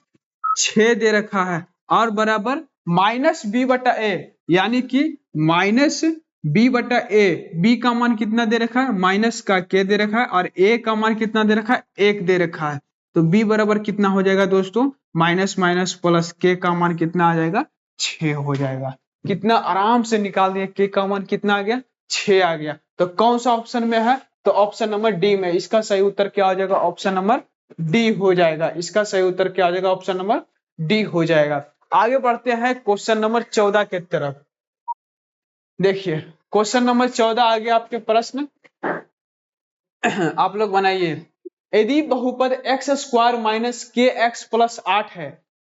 6 दे रखा है। और बराबर माइनस बी बटा ए, यानी कि माइनस बी बटा ए, बी का मान कितना दे रखा है, माइनस का के दे रखा है। और ए का मान कितना दे रखा है, 1 दे रखा है। तो बी बराबर कितना हो जाएगा दोस्तों, माइनस माइनस प्लस के का मान कितना आ जाएगा, 6 हो जाएगा। कितना आराम से निकाल दिया, के का मान कितना आ गया, 6 आ गया। तो कौन सा ऑप्शन में है, तो ऑप्शन नंबर डी में। इसका सही उत्तर क्या हो जाएगा, ऑप्शन नंबर डी हो जाएगा। इसका सही उत्तर क्या हो जाएगा, ऑप्शन नंबर डी हो जाएगा। आगे बढ़ते हैं क्वेश्चन नंबर 14 के तरफ। देखिए क्वेश्चन नंबर 14 आ गया आपके प्रश्न। आप लोग बनाइए, यदि बहुपद एक्स स्क्वायर माइनस के एक्स प्लस 8 है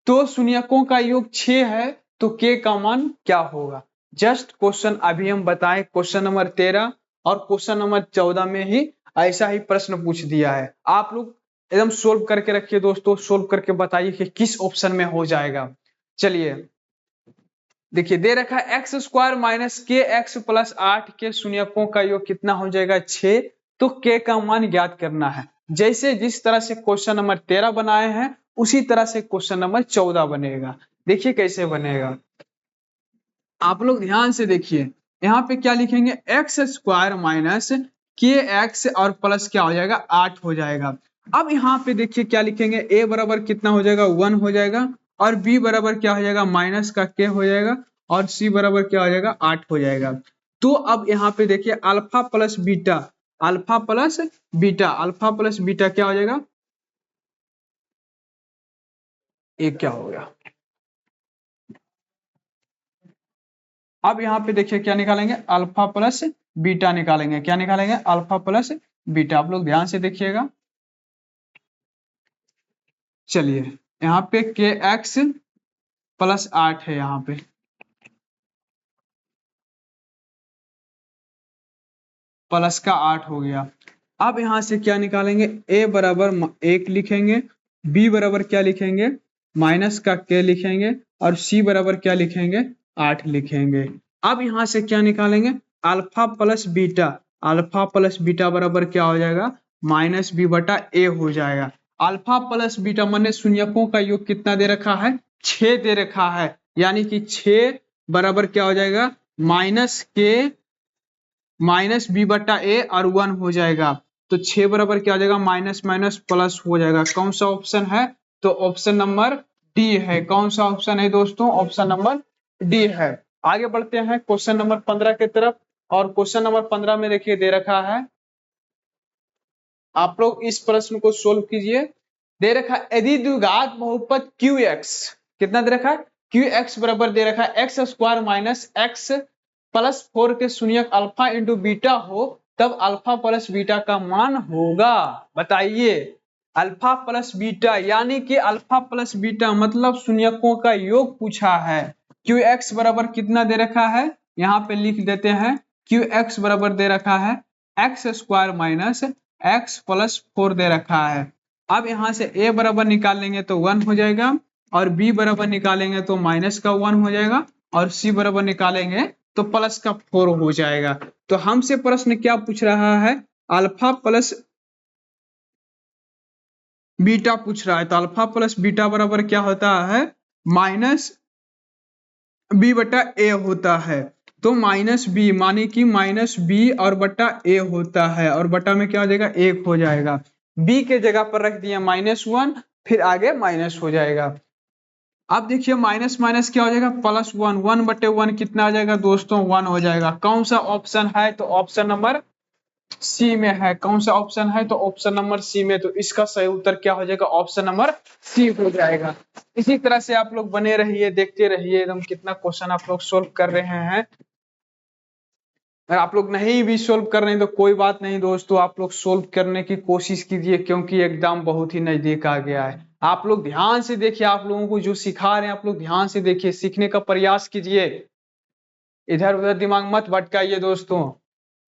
तो शून्यकों का योग 6 है, तो के का मान क्या होगा। जस्ट क्वेश्चन अभी हम बताएं, क्वेश्चन नंबर 13 और क्वेश्चन नंबर 14 में ही ऐसा ही प्रश्न पूछ दिया है। आप लोग एकदम सोल्व करके रखिए दोस्तों, सोल्व करके बताइए कि किस ऑप्शन में हो जाएगा। चलिए देखिए, दे रखा है एक्स स्क्वायर माइनस के एक्स प्लस 8 के शून्यकों का योग कितना हो जाएगा, 6। तो के का मान ज्ञात करना है। जैसे जिस तरह से क्वेश्चन नंबर 13 बनाए हैं उसी तरह से क्वेश्चन नंबर 14 बनेगा। देखिए कैसे बनेगा, आप लोग ध्यान से देखिए। यहाँ पे क्या लिखेंगे, एक्स स्क्वायर माइनस के एक्स और प्लस क्या हो जाएगा, 8 हो जाएगा। अब यहाँ पे देखिए क्या लिखेंगे, ए बराबर कितना हो जाएगा, 1 हो जाएगा। और बी बराबर क्या हो जाएगा, माइनस का के हो जाएगा। और सी बराबर क्या हो जाएगा, 8 हो जाएगा। तो अब यहाँ पे देखिए alpha plus beta, alpha plus beta, alpha plus beta क्या हो जाएगा, एक क्या हो गया। अब यहाँ पे देखिए क्या निकालेंगे, अल्फा प्लस बीटा निकालेंगे। क्या निकालेंगे, अल्फा प्लस बीटा। आप लोग ध्यान से देखिएगा। चलिए यहाँ पे के एक्स प्लस 8 है, यहाँ पे प्लस का 8 हो गया। अब यहाँ से क्या निकालेंगे, ए बराबर 1 लिखेंगे, बी बराबर क्या लिखेंगे, माइनस का के लिखेंगे। और सी बराबर क्या लिखेंगे, 8 लिखेंगे। अब यहाँ से क्या निकालेंगे, alpha plus beta, alpha plus beta बराबर क्या हो जाएगा, माइनस बी बटा ए हो जाएगा। अल्फा प्लस बीटा माने शून्यकों का योग कितना दे रखा है, 6 दे रखा है, यानी कि 6 बराबर क्या हो जाएगा, माइनस के माइनस बी बटा ए और 1 हो जाएगा। तो 6 बराबर क्या हो जाएगा, माइनस माइनस प्लस हो जाएगा। कौन सा ऑप्शन है, तो ऑप्शन नंबर डी है। कौन सा ऑप्शन है दोस्तों, ऑप्शन नंबर डी है। आगे बढ़ते हैं क्वेश्चन नंबर 15 की तरफ। और क्वेश्चन नंबर 15 में देखिए दे रखा है, आप लोग इस प्रश्न को सोल्व कीजिए। दे रखा है यदि द्विघात बहुपद क्यू एक्स, कितना दे रखा है, क्यू एक्स बराबर दे रखा है x square minus x plus 4 के शून्यक अल्फा इंटू बीटा हो, तब अल्फा प्लस बीटा का मान होगा। बताइए, अल्फा प्लस बीटा यानी कि अल्फा प्लस बीटा मतलब शून्यकों का योग पूछा है। क्यू एक्स बराबर कितना दे रखा है, यहाँ पे लिख देते हैं, क्यू एक्स बराबर दे रखा है x square minus x plus 4 दे रखा है। अब यहाँ से a बराबर निकालेंगे तो 1 हो जाएगा, और b बराबर निकालेंगे तो माइनस का 1 हो जाएगा, और c बराबर निकालेंगे तो प्लस का 4 हो जाएगा। तो हमसे प्रश्न क्या पूछ रहा है, अल्फा प्लस बीटा पूछ रहा है। तो अल्फा प्लस बीटा बराबर क्या होता है, माइनस बी बटा ए होता है। तो माइनस बी माने कि माइनस बी और बटा ए होता है, और बटा में क्या हो जाएगा, 1 हो जाएगा। बी के जगह पर रख दिया -1, फिर आगे माइनस हो जाएगा। अब देखिए माइनस माइनस क्या हो जाएगा, +1, 1/1 कितना आ जाएगा दोस्तों, 1 हो जाएगा। कौन सा ऑप्शन है, तो ऑप्शन नंबर सी में है। कौन सा ऑप्शन है, तो ऑप्शन नंबर सी में। तो इसका सही उत्तर क्या हो जाएगा, ऑप्शन नंबर सी हो जाएगा। इसी तरह से आप लोग बने रहिए, देखते रहिए एकदम कितना क्वेश्चन आप लोग सोल्व कर रहे हैं। अगर आप लोग नहीं भी सोल्व कर रहे हैं तो कोई बात नहीं दोस्तों, आप लोग सोल्व करने की कोशिश कीजिए, क्योंकि एग्जाम बहुत ही नजदीक आ गया है। आप लोग ध्यान से देखिए, आप लोगों को जो सिखा रहे हैं आप लोग ध्यान से देखिए, सीखने का प्रयास कीजिए, इधर उधर दिमाग मत भटकाइए दोस्तों।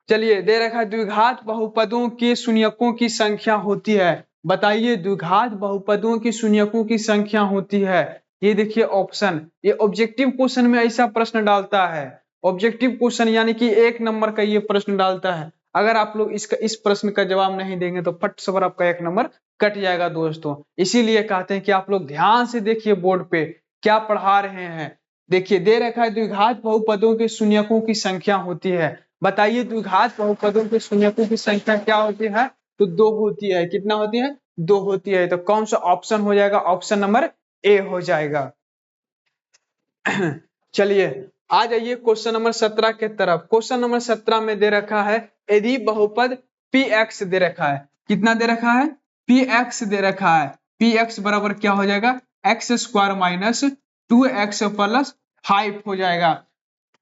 चलिए, दे रखा है द्विघात बहुपदों के शून्यकों की संख्या होती है। बताइए, द्विघात बहुपदों की शून्यकों की संख्या होती है। ये देखिए ऑप्शन, ये ऑब्जेक्टिव क्वेश्चन में ऐसा प्रश्न डालता है। ऑब्जेक्टिव क्वेश्चन यानी कि 1 नंबर का ये प्रश्न डालता है। अगर आप लोग इस प्रश्न का जवाब नहीं देंगे तो फट से आपका 1 नंबर कट जाएगा दोस्तों। इसीलिए कहते हैं कि आप लोग ध्यान से देखिए बोर्ड पे क्या पढ़ा रहे हैं। देखिए, दे रखा है द्विघात बहुपदों के शून्यकों की संख्या होती है। बताइए, द्विघात बहुपदों के शून्यकों की संख्या क्या होती है, तो 2 होती है। कितना होती है, 2 होती है। तो कौन सा ऑप्शन हो जाएगा, ऑप्शन नंबर ए हो जाएगा। चलिए, आ जाइए क्वेश्चन नंबर 17 के तरफ। क्वेश्चन नंबर 17 में दे रखा है यदि बहुपद px दे रखा है। कितना दे रखा है, px दे रखा है। px बराबर क्या हो जाएगा, x square minus 2x plus 5 हो जाएगा।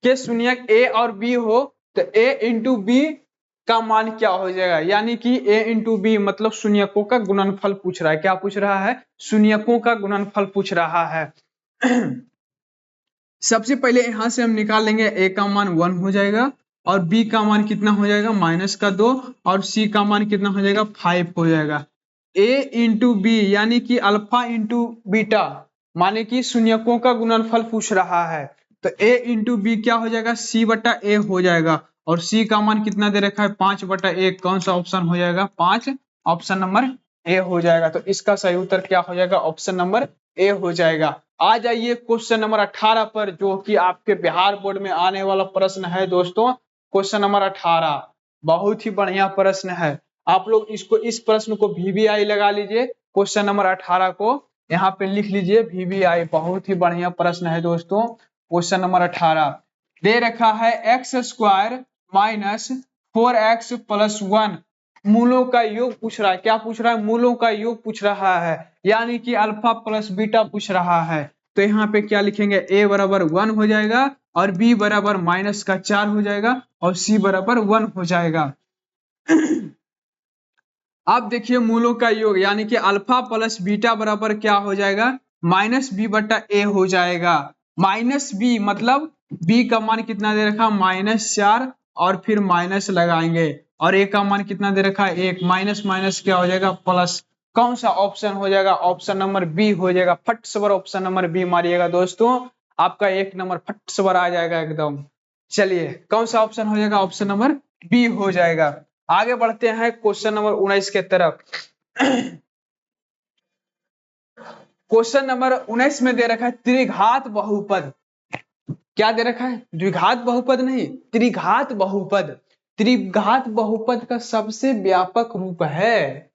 के शून्यक a और b हो तो a इंटू बी का मान क्या हो जाएगा, यानी कि a इंटू बी मतलब शून्यकों का गुणनफल पूछ रहा है। क्या पूछ रहा है, शून्यकों का गुणनफल पूछ रहा है। सबसे पहले यहां से हम निकाल लेंगे, a का मान 1 हो जाएगा, और b का मान कितना हो जाएगा, -2, और c का मान कितना हो जाएगा, 5 हो जाएगा। a इंटू बी यानी कि अल्फा इंटू बीटा माने कि शून्यकों का गुणनफल पूछ रहा है। तो a इंटू बी क्या हो जाएगा, c बटा a हो जाएगा, और c का मान कितना दे रखा है, 5/1। कौन सा ऑप्शन हो जाएगा, 5, ऑप्शन नंबर ए हो जाएगा। तो इसका सही उत्तर क्या हो जाएगा, ऑप्शन नंबर ए हो जाएगा। आ जाइए क्वेश्चन नंबर 18 पर, जो कि आपके बिहार बोर्ड में आने वाला प्रश्न है दोस्तों। क्वेश्चन नंबर 18 बहुत ही बढ़िया प्रश्न है। आप लोग इस प्रश्न को VBI लगा लीजिए। क्वेश्चन नंबर 18 को यहाँ पे लिख लीजिए VBI। बहुत ही बढ़िया प्रश्न है दोस्तों। क्वेश्चन नंबर 18 दे रखा है x square minus 4x plus 1 मूलों का योग पूछ रहा है। क्या पूछ रहा है, मूलों का योग पूछ रहा है, यानी कि अल्फा प्लस बीटा पूछ रहा है। तो यहाँ पे क्या लिखेंगे, a बराबर 1 हो जाएगा, और b बराबर -4 हो जाएगा, और c बराबर 1 हो जाएगा। अब देखिए मूलों का योग यानी कि अल्फा प्लस बीटा बराबर क्या हो जाएगा, -b/a हो जाएगा। -b मतलब b का मान कितना दे रखा, -4, और फिर माइनस लगाएंगे, और a का मान कितना दे रखा है, 1, माइनस माइनस क्या हो जाएगा, प्लस। कौन सा ऑप्शन हो जाएगा, ऑप्शन नंबर बी हो जाएगा। फट से ऑप्शन नंबर बी मारिएगा दोस्तों। आपका 1 नंबर फट से भरा आ जाएगा एकदम। चलिए कौन सा ऑप्शन हो जाएगा? ऑप्शन नंबर बी हो जाएगा। आगे बढ़ते हैं क्वेश्चन नंबर 19 के तरफ। क्वेश्चन नंबर 19 में दे रखा है त्रिघात बहुपद। क्या दे रखा है? द्विघात बहुपद नहीं, त्रिघात बहुपद। त्रिघात बहुपद का सबसे व्यापक रूप है।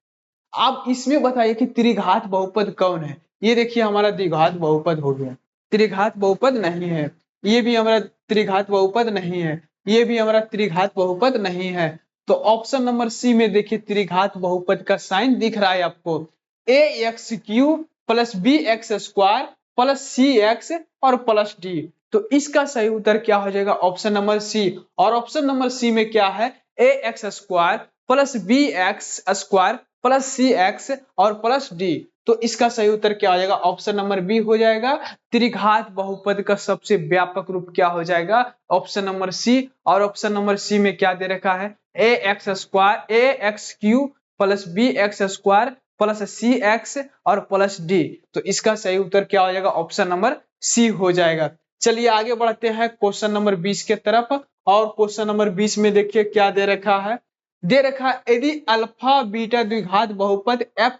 आप इसमें बताइए कि त्रिघात बहुपद कौन है? ये देखिए हमारा द्विघात बहुपद हो गया, त्रिघात बहुपद नहीं है। ये भी हमारा त्रिघात बहुपद नहीं है, ये भी हमारा त्रिघात बहुपद नहीं है। तो ऑप्शन नंबर सी में देखिए त्रिघात बहुपद का साइन दिख रहा है आपको, A X cube plus B X square plus C X और प्लस डी। तो इसका सही उत्तर क्या हो जाएगा? Option number C. और ऑप्शन नंबर सी में क्या है? A X square plus B X square plus C X और प्लस डी। तो इसका सही उत्तर क्या हो जाएगा? ऑप्शन नंबर बी हो जाएगा। त्रिघात बहुपद का सबसे व्यापक रूप क्या हो जाएगा? Option number C. और ऑप्शन नंबर सी में क्या दे रखा है? A X square A X cube plus B X square plus C X और प्लस डी। तो इसका सही उत्तर क्या हो जाएगा? ऑप्शन नंबर सी हो जाएगा। चलिए आगे बढ़ते हैं क्वेश्चन नंबर 20 के तरफ। और क्वेश्चन नंबर 20 में देखिए क्या दे रखा है? दे रखा है यदि अल्फा बीटा द्विघात बहुपद एफ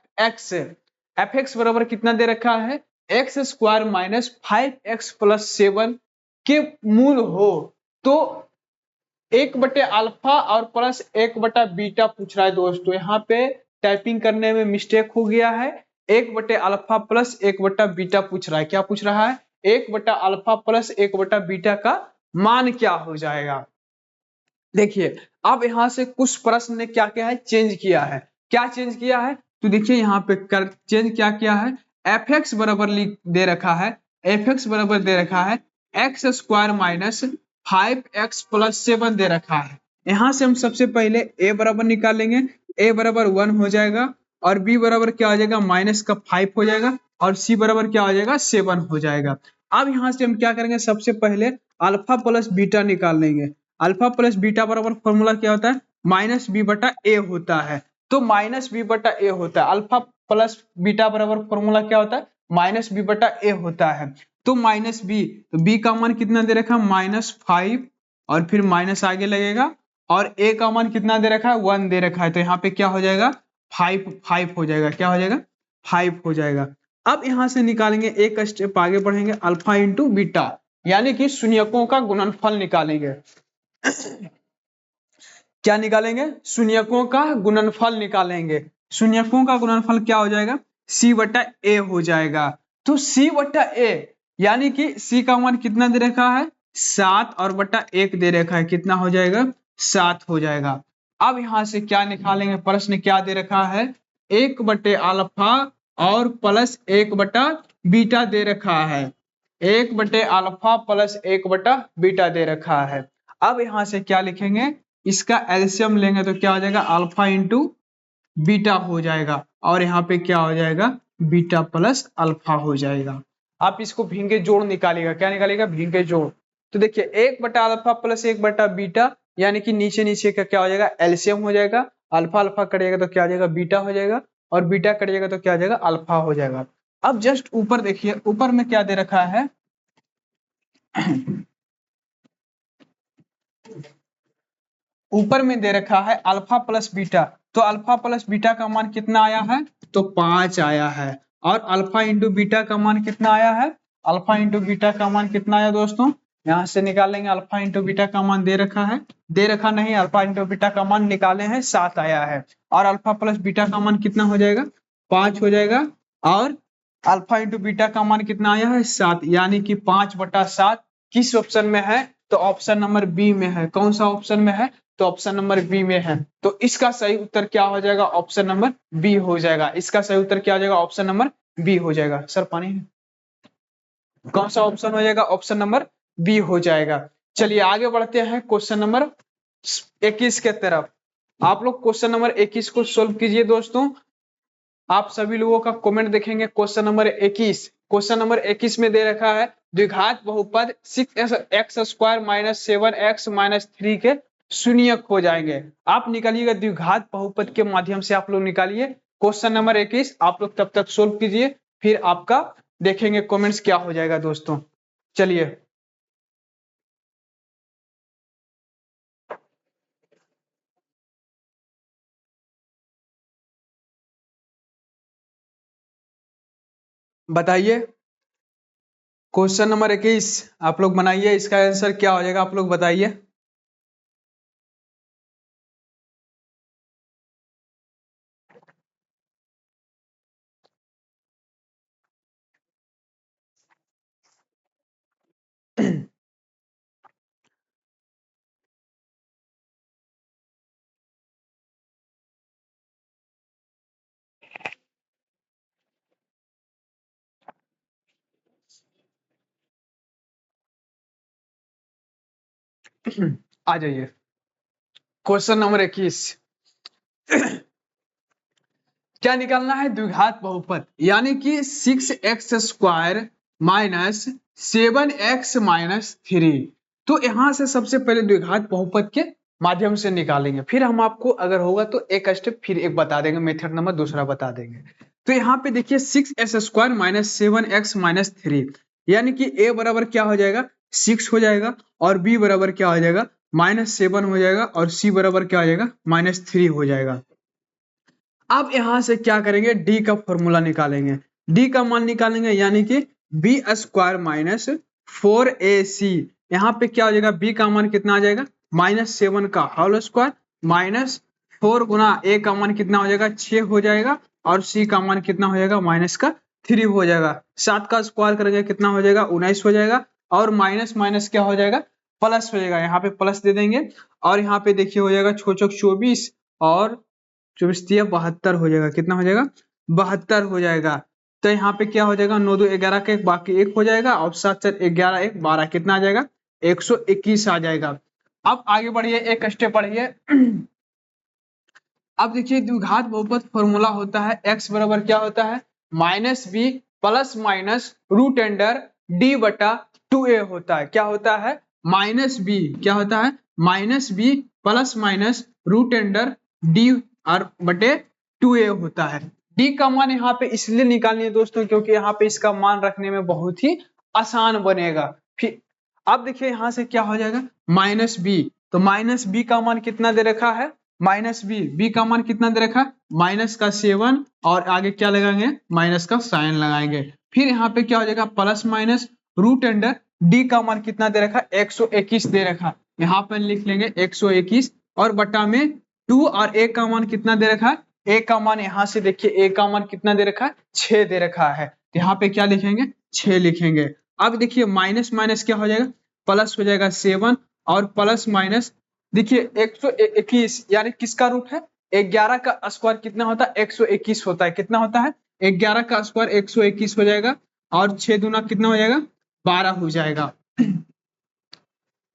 एक्स बराबर कितना दे रखा है? X square minus 5x plus 7 के मूल हो तो 1 बटे अल्फा और प्लस 1 बटा बीटा पूछ रहा है दोस्तों। यहाँ पे टाइपिंग करने में मिस्टेक हो गया है। 1 बटे अल्फा प्लस 1 बटा बीटा पूछ रहा है। क्या पूछ रहा है? 1 बटा अल्फा प्लस 1 बटा बीटा का मान क्या हो जाएगा? देखिए अब यहाँ से कुछ प्रश्न ने क्या किया है? चेंज किया है। क्या चेंज किया है? तो देखिए यहाँ पे कर चेंज क्या किया है? एफ एक्स बराबर दे रखा है, एफ एक्स बराबर दे रखा है x square minus 5x plus 7 दे रखा है। यहाँ से हम सबसे पहले a बराबर निकालेंगे, a बराबर 1 हो जाएगा और b बराबर क्या हो जाएगा? माइनस का 5 हो जाएगा और c बराबर क्या हो जाएगा? 7 हो जाएगा। अब यहाँ से हम क्या करेंगे? सबसे पहले अल्फा प्लस बीटा निकाल लेंगे। अल्फा प्लस बीटा बराबर फॉर्मूला क्या होता है? माइनस बी बटा ए होता है। तो माइनस बी बटा ए होता है। अल्फा प्लस बीटा बराबर फॉर्मूला क्या होता है? माइनस बी बटा ए होता है। तो माइनस बी, तो बी का मान कितना दे रखा है? -5 और फिर माइनस आगे लगेगा और ए का मान कितना दे रखा है? 1 दे रखा है। तो यहाँ पे क्या हो जाएगा? 5 हो जाएगा। क्या हो जाएगा? 5 हो जाएगा। अब यहाँ से निकालेंगे, एक स्टेप आगे बढ़ेंगे, अल्फा इंटू बीटा यानी कि शून्यकों का गुणनफल निकालेंगे। क्या निकालेंगे? शून्यकों का गुणनफल निकालेंगे। शून्यकों का गुणनफल क्या हो जाएगा? c बटा ए हो जाएगा। तो c बटा ए यानी कि c का मान कितना दे रखा है? 7 और बटा 1 दे रखा है। कितना हो जाएगा? 7 हो जाएगा। अब यहां से क्या निकालेंगे? प्रश्न क्या दे रखा है? 1 बटे अल्फा और प्लस 1 बटा बीटा दे रखा है। 1 बटे अल्फा प्लस 1 बटा बीटा दे रखा है। अब यहां से क्या लिखेंगे? इसका एलसीएम लेंगे तो क्या हो जाएगा? अल्फा इंटू बीटा हो जाएगा और यहाँ पे क्या हो जाएगा? बीटा प्लस अल्फा हो जाएगा। आप इसको भिंगे जोड़ निकालेगा। क्या निकालेगा? भिंगे जोड़। तो देखिए 1 बटा अल्फा प्लस 1 बटा बीटा यानी कि नीचे नीचे का क्या हो जाएगा? एलसीएम हो जाएगा। अल्फा अल्फा कटेगा तो क्या हो जाएगा? बीटा हो जाएगा और बीटा कटेगा तो क्या हो जाएगा? अल्फा हो जाएगा। अब जस्ट ऊपर देखिए, ऊपर में क्या दे रखा है? ऊपर में दे रखा है अल्फा प्लस बीटा। तो अल्फा प्लस बीटा का मान कितना आया है? तो 5 आया है। और अल्फा इंटू बीटा का मान कितना आया है? अल्फा इंटू बीटा का मान कितना आया दोस्तों? यहां से निकालेंगे। अल्फा इंटू बीटा का मान दे रखा है, दे रखा नहीं, अल्फा इंटू बीटा का मान निकाले हैं, 7 आया है। और अल्फा प्लस बीटा का मान कितना हो जाएगा? 5 हो जाएगा। और अल्फा इंटू बीटा का मान कितना आया है? 7 यानी कि 5/7 किस ऑप्शन में है? तो ऑप्शन नंबर बी में है। कौन सा ऑप्शन में है? तो ऑप्शन नंबर बी में है। तो इसका सही उत्तर क्या हो जाएगा? ऑप्शन नंबर बी हो जाएगा। इसका सही उत्तर क्या हो जाएगा? ऑप्शन नंबर बी हो जाएगा। सर पानी है? कौन सा ऑप्शन हो जाएगा? ऑप्शन नंबर बी हो जाएगा। चलिए आगे बढ़ते हैं क्वेश्चन नंबर 21 के तरफ। आप लोग क्वेश्चन नंबर 21 को सोल्व कीजिए दोस्तों। आप सभी लोगों का कमेंट देखेंगे। क्वेश्चन नंबर 21, क्वेश्चन नंबर 21 में दे रखा है द्विघात बहुपद 6x square minus 7x minus 3 के शून्यक हो जाएंगे। आप निकालिएगा द्विघात बहुपद के माध्यम से आप लोग निकालिए। क्वेश्चन नंबर 21 आप लोग तब तक सोल्व कीजिए, फिर आपका देखेंगे कमेंट्स क्या हो जाएगा दोस्तों। चलिए बताइए, क्वेश्चन नंबर 21 आप लोग बनाइए, इसका आंसर क्या हो जाएगा आप लोग बताइए। आ जाइए, क्वेश्चन नंबर 21 क्या निकालना है, द्विघात बहुपद, यानी कि 6x² माइनस 7x-3। तो यहां से सबसे पहले द्विघात बहुपद के माध्यम से निकालेंगे, फिर हम आपको अगर होगा तो एक स्टेप फिर एक बता देंगे, मेथड नंबर दूसरा बता देंगे। तो यहाँ पे देखिए 6x² माइनस 7x-3, यानी कि a बराबर क्या हो जाएगा 6 हो जाएगा, और b बराबर क्या हो जाएगा -7 हो जाएगा, और c बराबर क्या हो जाएगा -3 हो जाएगा। अब यहां से क्या करेंगे, डी का फॉर्मूला निकालेंगे, डी का मान निकालेंगे, यानी कि b² माइनस 4ac। यहाँ पे क्या हो जाएगा, b का मान कितना आ जाएगा -7 का होल स्क्वायर माइनस 4 गुना a का मान कितना हो जाएगा 6 हो जाएगा, और c का मान कितना हो जाएगा -3 हो जाएगा। 7 का स्क्वायर करेंगे कितना हो जाएगा 19 हो जाएगा, और माइनस माइनस क्या हो जाएगा प्लस हो जाएगा, यहाँ पे प्लस दे देंगे, और यहाँ पे देखिए हो जाएगा 24, और 24×3 = 72 हो जाएगा, कितना हो जाएगा 72 हो जाएगा। तो यहाँ पे क्या हो जाएगा 9 2 11 का एक बाकी 1 हो जाएगा, और 7 4 11 1 12 कितना आ जाएगा 121 आ जाएगा। अब आगे बढ़िए, एक स्टेप बढ़िए। अब देखिए द्विघात बहुपद फॉर्मूला होता है x बराबर क्या होता है -b plus minus root under d बटा 2a होता है। क्या होता है -b, क्या होता है -b plus minus root under d और बटे 2a होता है। d का मान यहाँ पे इसलिए निकालनी है दोस्तों क्योंकि यहाँ पे इसका मान रखने में बहुत ही आसान बनेगा। फिर अब देखिए यहाँ से क्या हो जाएगा -b, तो -b का मान कितना दे रखा है -b का मान कितना दे रखा है -7, और आगे क्या लगाएंगे माइनस का साइन लगाएंगे। फिर यहाँ पे क्या हो जाएगा plus minus root under d का मान कितना दे रखा है 121 दे रखा, यहाँ पर लिख लेंगे 121, और बटा में 2, और a का मान कितना दे रखा है a का मान यहाँ से देखिए a का मान कितना दे रखा है 6 दे रखा है, यहाँ पे क्या लिखेंगे 6 लिखेंगे। अब देखिए माइनस माइनस क्या हो जाएगा प्लस हो जाएगा 7, और प्लस माइनस देखिए 121 यानी किसका रूट है 11 का स्क्वायर कितना होता है 121 होता है, कितना होता है 11 का स्क्वायर 121 हो जाएगा, और 6 दूना कितना हो जाएगा 12 हो जाएगा।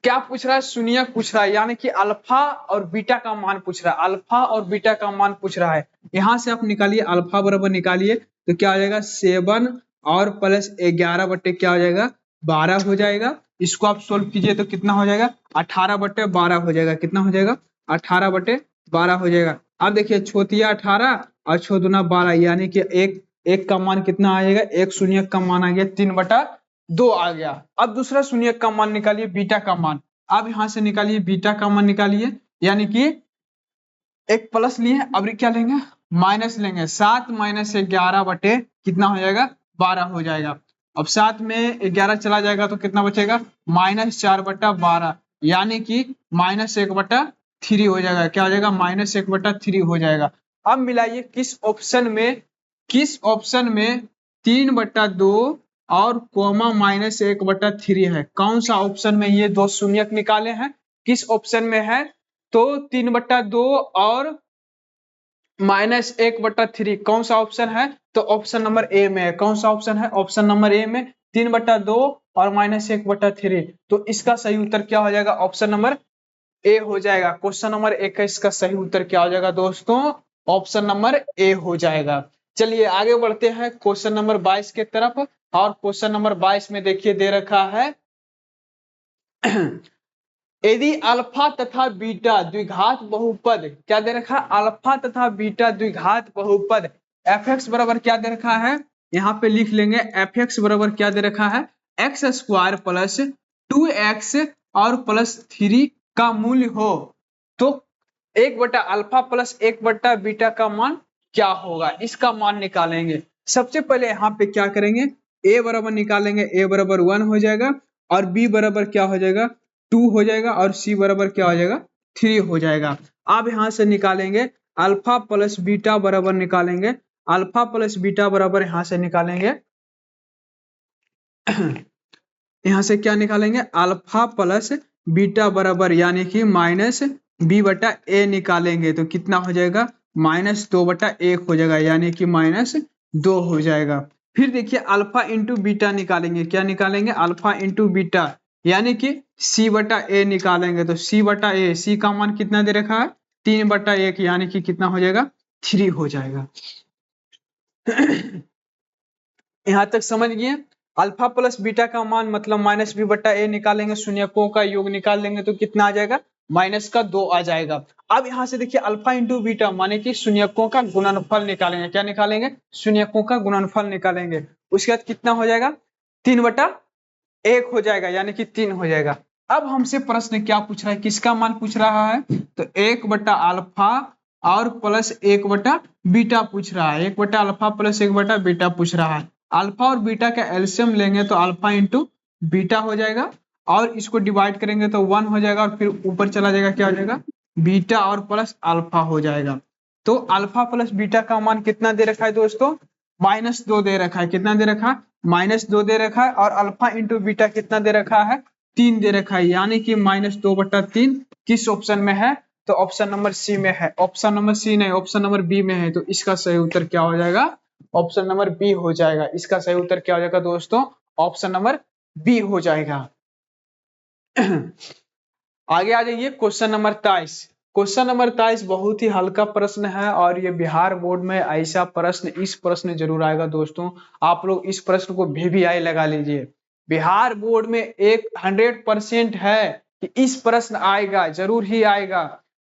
क्या पूछ रहा है शून्यक पूछ रहा है, यानी कि अल्फा और बीटा का मान पूछ रहा है, अल्फा और बीटा का मान पूछ रहा है। यहां से आप निकालिए अल्फा बराबर निकालिए, तो क्या हो जाएगा 7 और प्लस 11 बटे क्या हो जाएगा 12 हो जाएगा। इसको आप सोल्व कीजिए तो कितना हो जाएगा 18/12 हो जाएगा, कितना हो जाएगा 18/12 हो जाएगा। अब देखिए छोटिया 18 और छोदुना 12, यानी कि एक एक का मान कितना आ जाएगा, एक शून्यक का मान आ गया 3/2 आ गया। अब दूसरा शून्यक का मान निकालिए बीटा का मान, अब यहां से निकालिए बीटा का मान निकालिए, यानी कि एक प्लस लिए अब क्या लेंगे माइनस लेंगे, 7 माइनस 11 बटे कितना हो जाएगा 12 हो जाएगा। अब 7 में 11 चला जाएगा तो कितना बचेगा -4/12, यानी कि -1/3 हो जाएगा। क्या हो जाएगा -1/3 हो जाएगा। अब मिलाइए किस ऑप्शन में 3/2 और कोमा -1/3 है, कौन सा ऑप्शन में ये दो शून्यक निकाले हैं, किस ऑप्शन में है, तो 3/2 और -1/3 कौन सा ऑप्शन है, तो ऑप्शन नंबर ए में है। कौन सा ऑप्शन है ऑप्शन नंबर ए में 3/2 और -1/3, तो इसका सही उत्तर क्या हो जाएगा ऑप्शन नंबर ए हो जाएगा। क्वेश्चन नंबर 21 का सही उत्तर क्या हो जाएगा दोस्तों, ऑप्शन नंबर ए हो जाएगा। चलिए आगे बढ़ते हैं क्वेश्चन नंबर 22 के तरफ, और क्वेश्चन नंबर 22 में देखिए दे रखा है यदि अल्फा तथा बीटा द्विघात बहुपद, क्या दे रखा है अल्फा तथा बीटा द्विघात बहुपद f(x) बराबर क्या दे रखा है, यहाँ पे लिख लेंगे f(x) बराबर क्या दे रखा है एक्स स्क्वायर प्लस 2x और प्लस 3 का मूल्य हो तो 1/अल्फा प्लस 1/बीटा का मान क्या होगा, इसका मान निकालेंगे। सबसे पहले यहाँ पे क्या करेंगे, a बराबर निकालेंगे, a बराबर 1 हो जाएगा और b बराबर क्या हो जाएगा 2 हो जाएगा और c बराबर क्या हो जाएगा 3 हो जाएगा। अब यहाँ से निकालेंगे अल्फा प्लस बीटा बराबर निकालेंगे, अल्फा प्लस बीटा बराबर यहाँ से निकालेंगे यहाँ से क्या निकालेंगे अल्फा प्लस बीटा बराबर यानी कि माइनस b/a निकालेंगे तो कितना हो जाएगा -2/1 हो जाएगा यानी कि -2 हो जाएगा। फिर देखिए अल्फा इंटू बीटा निकालेंगे, क्या निकालेंगे अल्फा इंटू बीटा यानी कि c/a निकालेंगे तो c/a, c का मान कितना दे रखा है 3/1 यानी कि कितना हो जाएगा 3 हो जाएगा। यहां तक समझ गए। अल्फा प्लस बीटा का मान मतलब -b/a निकालेंगे, शून्यकों का योग निकाल लेंगे तो कितना आ जाएगा -2 आ जाएगा। अब यहां से देखिए अल्फा इंटू बीटा माने कि शून्यकों का गुणनफल निकालेंगे, क्या निकालेंगे शून्यकों का गुणनफल निकालेंगे। उसके बाद कितना हो जाएगा 3/1 हो जाएगा यानी कि 3 हो जाएगा। अब हमसे प्रश्न क्या पूछ रहा है, किसका मान पूछ रहा है तो 1/अल्फा और प्लस 1/बीटा पूछ रहा है, 1/अल्फा प्लस 1/बीटा पूछ रहा है। अल्फा और बीटा का एलसीएम लेंगे तो अल्फा इंटू बीटा हो जाएगा और इसको डिवाइड करेंगे तो 1 हो जाएगा और फिर ऊपर चला जाएगा क्या हो जाएगा बीटा और प्लस अल्फा हो जाएगा। तो अल्फा प्लस बीटा का मान कितना दे रखा है दोस्तों -2 दे रखा है, कितना दे रखा है -2 दे रखा है और अल्फा इंटू बीटा कितना दे रखा है 3 दे रखा है यानी कि -2/3 किस ऑप्शन में है तो ऑप्शन नंबर सी में है। ऑप्शन नंबर सी नहीं, ऑप्शन नंबर बी में है, तो इसका सही उत्तर क्या हो जाएगा ऑप्शन नंबर बी हो जाएगा। इसका सही उत्तर क्या हो जाएगा दोस्तों ऑप्शन नंबर बी हो जाएगा। आगे आ जाइए क्वेश्चन नंबर 23। क्वेश्चन नंबर 23 बहुत ही हल्का प्रश्न है और ये बिहार बोर्ड में ऐसा प्रश्न, इस प्रश्न जरूर आएगा दोस्तों। आप लोग इस प्रश्न को VVI लगा लीजिए, बिहार बोर्ड में 100% है कि इस प्रश्न आएगा, जरूर ही आएगा।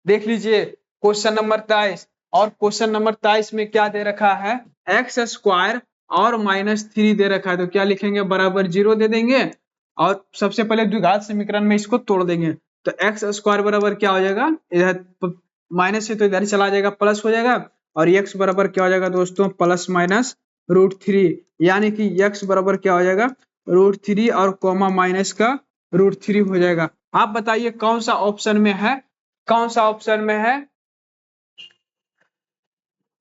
देख लीजिए क्वेश्चन नंबर 23 और क्वेश्चन नंबर 23 में क्या दे रखा है x² और -3 दे रखा है तो क्या लिखेंगे बराबर 0 दे देंगे और सबसे पहले द्विघात समीकरण में इसको तोड़ देंगे तो x² बराबर क्या हो जाएगा इधर माइनस है तो इधर चला जाएगा प्लस हो जाएगा और x बराबर क्या हो जाएगा दोस्तों +-√3 यानी कि x बराबर क्या हो जाएगा √3 और कॉमा माइनस का √3 हो जाएगा। आप बताइए कौन सा ऑप्शन में है, कौन सा ऑप्शन में है